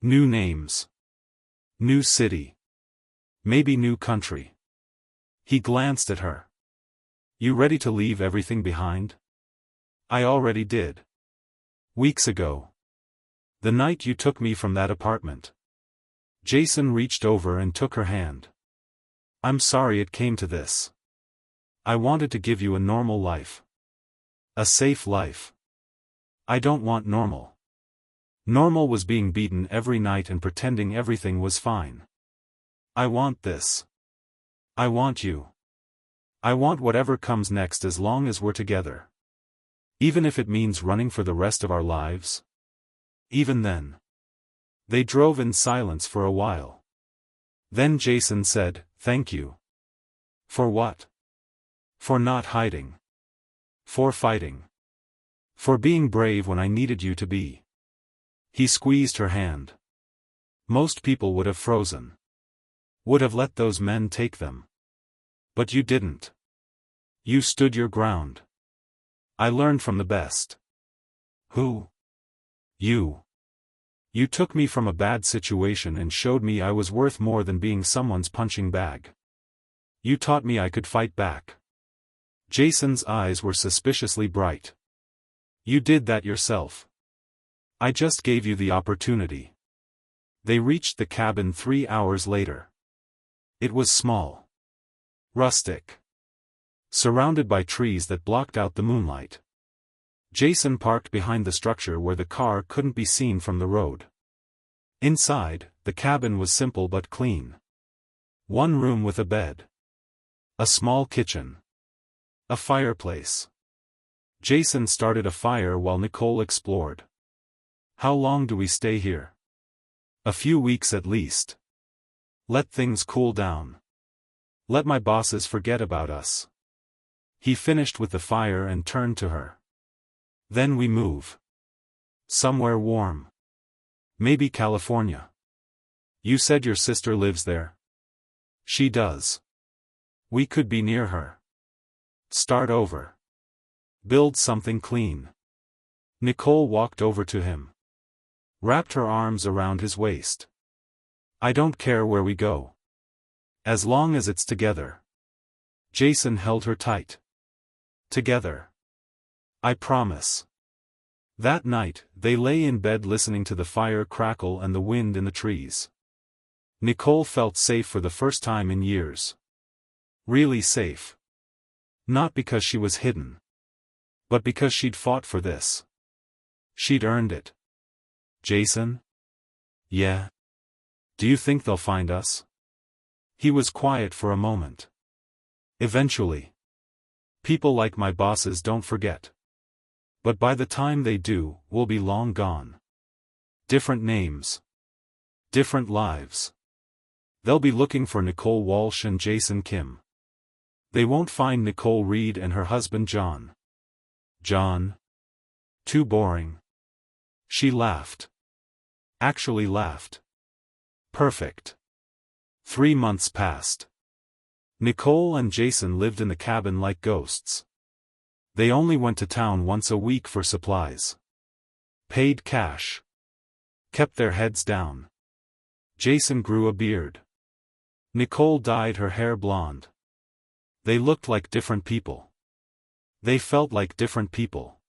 New names. New city. Maybe new country. He glanced at her. You ready to leave everything behind? I already did. Weeks ago. The night you took me from that apartment. Jason reached over and took her hand. I'm sorry it came to this. I wanted to give you a normal life. A safe life. I don't want normal. Normal was being beaten every night and pretending everything was fine. I want this. I want you. I want whatever comes next as long as we're together. Even if it means running for the rest of our lives. Even then. They drove in silence for a while. Then Jason said, "Thank you." For what? For not hiding. For fighting. For being brave when I needed you to be. He squeezed her hand. Most people would have frozen. Would have let those men take them. But you didn't. You stood your ground. I learned from the best. Who? You. You took me from a bad situation and showed me I was worth more than being someone's punching bag. You taught me I could fight back. Jason's eyes were suspiciously bright. You did that yourself. I just gave you the opportunity. They reached the cabin 3 hours later. It was small. Rustic. Surrounded by trees that blocked out the moonlight. Jason parked behind the structure where the car couldn't be seen from the road. Inside, the cabin was simple but clean. One room with a bed. A small kitchen. A fireplace. Jason started a fire while Nicole explored. How long do we stay here? A few weeks at least. Let things cool down. Let my bosses forget about us. He finished with the fire and turned to her. Then we move. Somewhere warm. Maybe California. You said your sister lives there. She does. We could be near her. Start over. Build something clean. Nicole walked over to him. Wrapped her arms around his waist. I don't care where we go. As long as it's together. Jason held her tight. Together. I promise. That night, they lay in bed listening to the fire crackle and the wind in the trees. Nicole felt safe for the first time in years. Really safe. Not because she was hidden. But because she'd fought for this. She'd earned it. Jason? Yeah. Do you think they'll find us? He was quiet for a moment. Eventually. People like my bosses don't forget. But by the time they do, we'll be long gone. Different names. Different lives. They'll be looking for Nicole Walsh and Jason Kim. They won't find Nicole Reed and her husband John. John? Too boring. She laughed. Actually laughed. Perfect. 3 months passed. Nicole and Jason lived in the cabin like ghosts. They only went to town once a week for supplies. Paid cash. Kept their heads down. Jason grew a beard. Nicole dyed her hair blonde. They looked like different people. They felt like different people.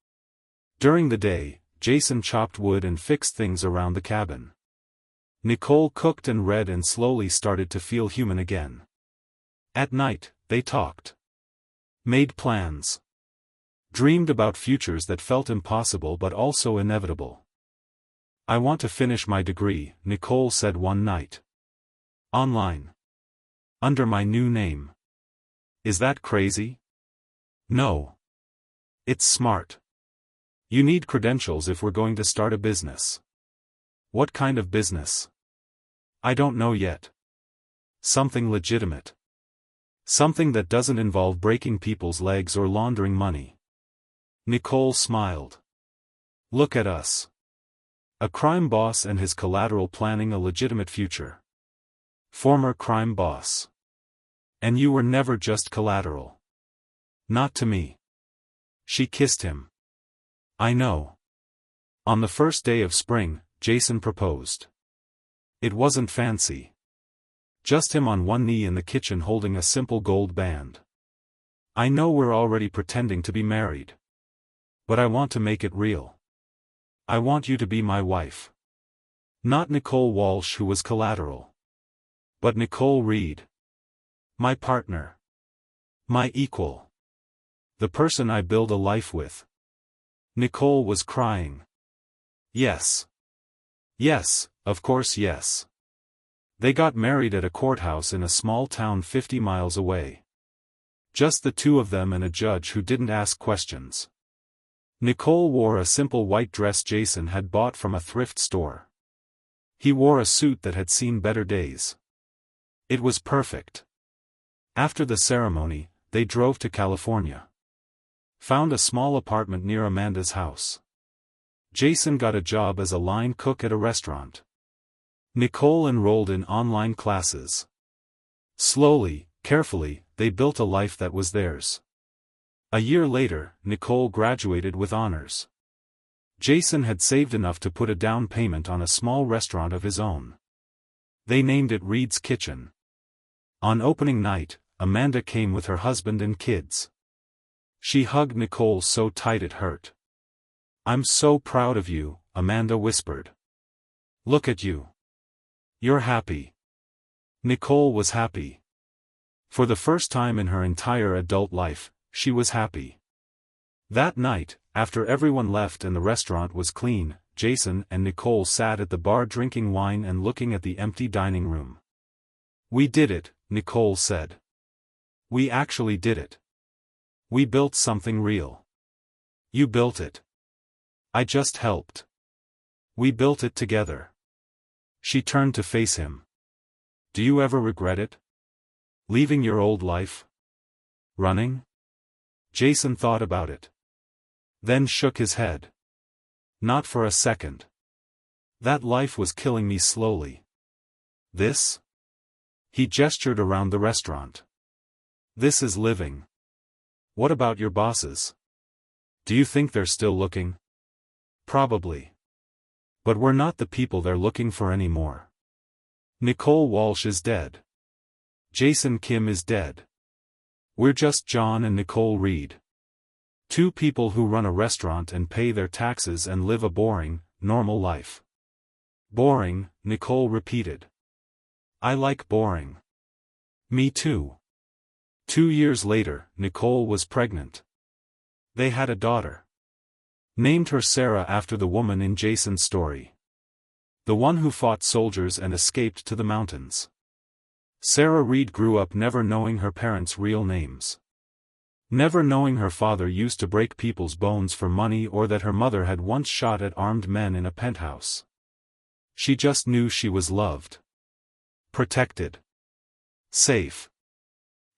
During the day, Jason chopped wood and fixed things around the cabin. Nicole cooked and read and slowly started to feel human again. At night, they talked. Made plans. Dreamed about futures that felt impossible but also inevitable. I want to finish my degree, Nicole said one night. Online. Under my new name. Is that crazy? No. It's smart. You need credentials if we're going to start a business. What kind of business? I don't know yet. Something legitimate. Something that doesn't involve breaking people's legs or laundering money. Nicole smiled. Look at us. A crime boss and his collateral planning a legitimate future. Former crime boss. And you were never just collateral. Not to me. She kissed him. I know. On the first day of spring, Jason proposed. It wasn't fancy. Just him on one knee in the kitchen holding a simple gold band. I know we're already pretending to be married. But I want to make it real. I want you to be my wife. Not Nicole Walsh, who was collateral. But Nicole Reed. My partner. My equal. The person I build a life with. Nicole was crying. Yes. Yes, of course yes. They got married at a courthouse in a small town 50 miles away. Just the two of them and a judge who didn't ask questions. Nicole wore a simple white dress Jason had bought from a thrift store. He wore a suit that had seen better days. It was perfect. After the ceremony, they drove to California. Found a small apartment near Amanda's house. Jason got a job as a line cook at a restaurant. Nicole enrolled in online classes. Slowly, carefully, they built a life that was theirs. A year later, Nicole graduated with honors. Jason had saved enough to put a down payment on a small restaurant of his own. They named it Reed's Kitchen. On opening night, Amanda came with her husband and kids. She hugged Nicole so tight it hurt. I'm so proud of you, Amanda whispered. Look at you. You're happy. Nicole was happy. For the first time in her entire adult life, she was happy. That night, after everyone left and the restaurant was clean, Jason and Nicole sat at the bar drinking wine and looking at the empty dining room. We did it, Nicole said. We actually did it. We built something real. You built it. I just helped. We built it together. She turned to face him. Do you ever regret it? Leaving your old life? Running? Jason thought about it. Then shook his head. Not for a second. That life was killing me slowly. This? He gestured around the restaurant. This is living. What about your bosses? Do you think they're still looking? Probably. But we're not the people they're looking for anymore. Nicole Walsh is dead. Jason Kim is dead. We're just John and Nicole Reed. Two people who run a restaurant and pay their taxes and live a boring, normal life. Boring, Nicole repeated. I like boring. Me too. 2 years later, Nicole was pregnant. They had a daughter. Named her Sarah after the woman in Jason's story. The one who fought soldiers and escaped to the mountains. Sarah Reed grew up never knowing her parents' real names. Never knowing her father used to break people's bones for money or that her mother had once shot at armed men in a penthouse. She just knew she was loved. Protected. Safe.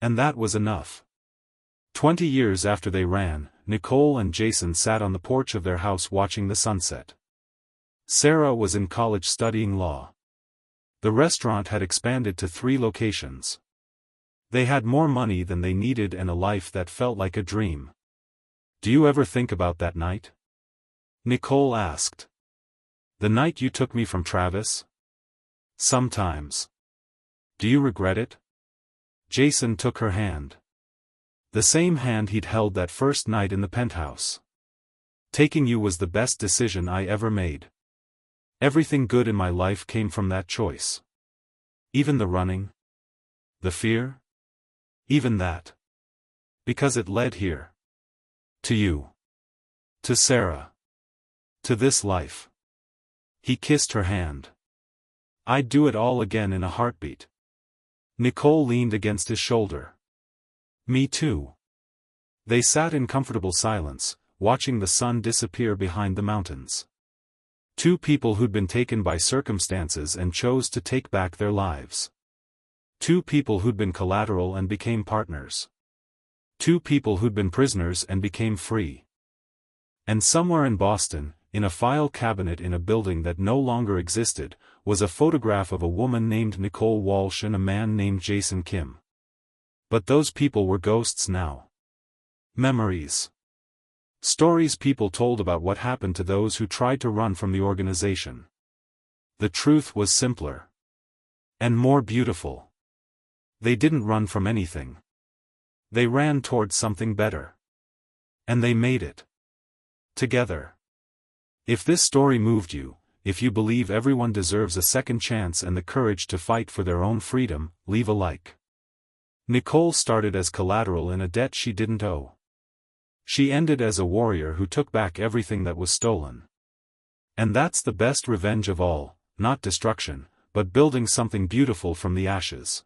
And that was enough. 20 years after they ran, Nicole and Jason sat on the porch of their house watching the sunset. Sarah was in college studying law. The restaurant had expanded to 3 locations. They had more money than they needed and a life that felt like a dream. Do you ever think about that night? Nicole asked. The night you took me from Travis? Sometimes. Do you regret it? Jason took her hand. The same hand he'd held that first night in the penthouse. Taking you was the best decision I ever made. Everything good in my life came from that choice. Even the running? The fear? Even that. Because it led here. To you. To Sarah. To this life. He kissed her hand. I'd do it all again in a heartbeat. Nicole leaned against his shoulder. Me too. They sat in comfortable silence, watching the sun disappear behind the mountains. Two people who'd been taken by circumstances and chose to take back their lives. Two people who'd been collateral and became partners. Two people who'd been prisoners and became free. And somewhere in Boston, in a file cabinet in a building that no longer existed, was a photograph of a woman named Nicole Walsh and a man named Jason Kim. But those people were ghosts now. Memories. Stories people told about what happened to those who tried to run from the organization. The truth was simpler. And more beautiful. They didn't run from anything. They ran towards something better. And they made it. Together. If this story moved you, if you believe everyone deserves a second chance and the courage to fight for their own freedom, leave a like. Nicole started as collateral in a debt she didn't owe. She ended as a warrior who took back everything that was stolen. And that's the best revenge of all, not destruction, but building something beautiful from the ashes.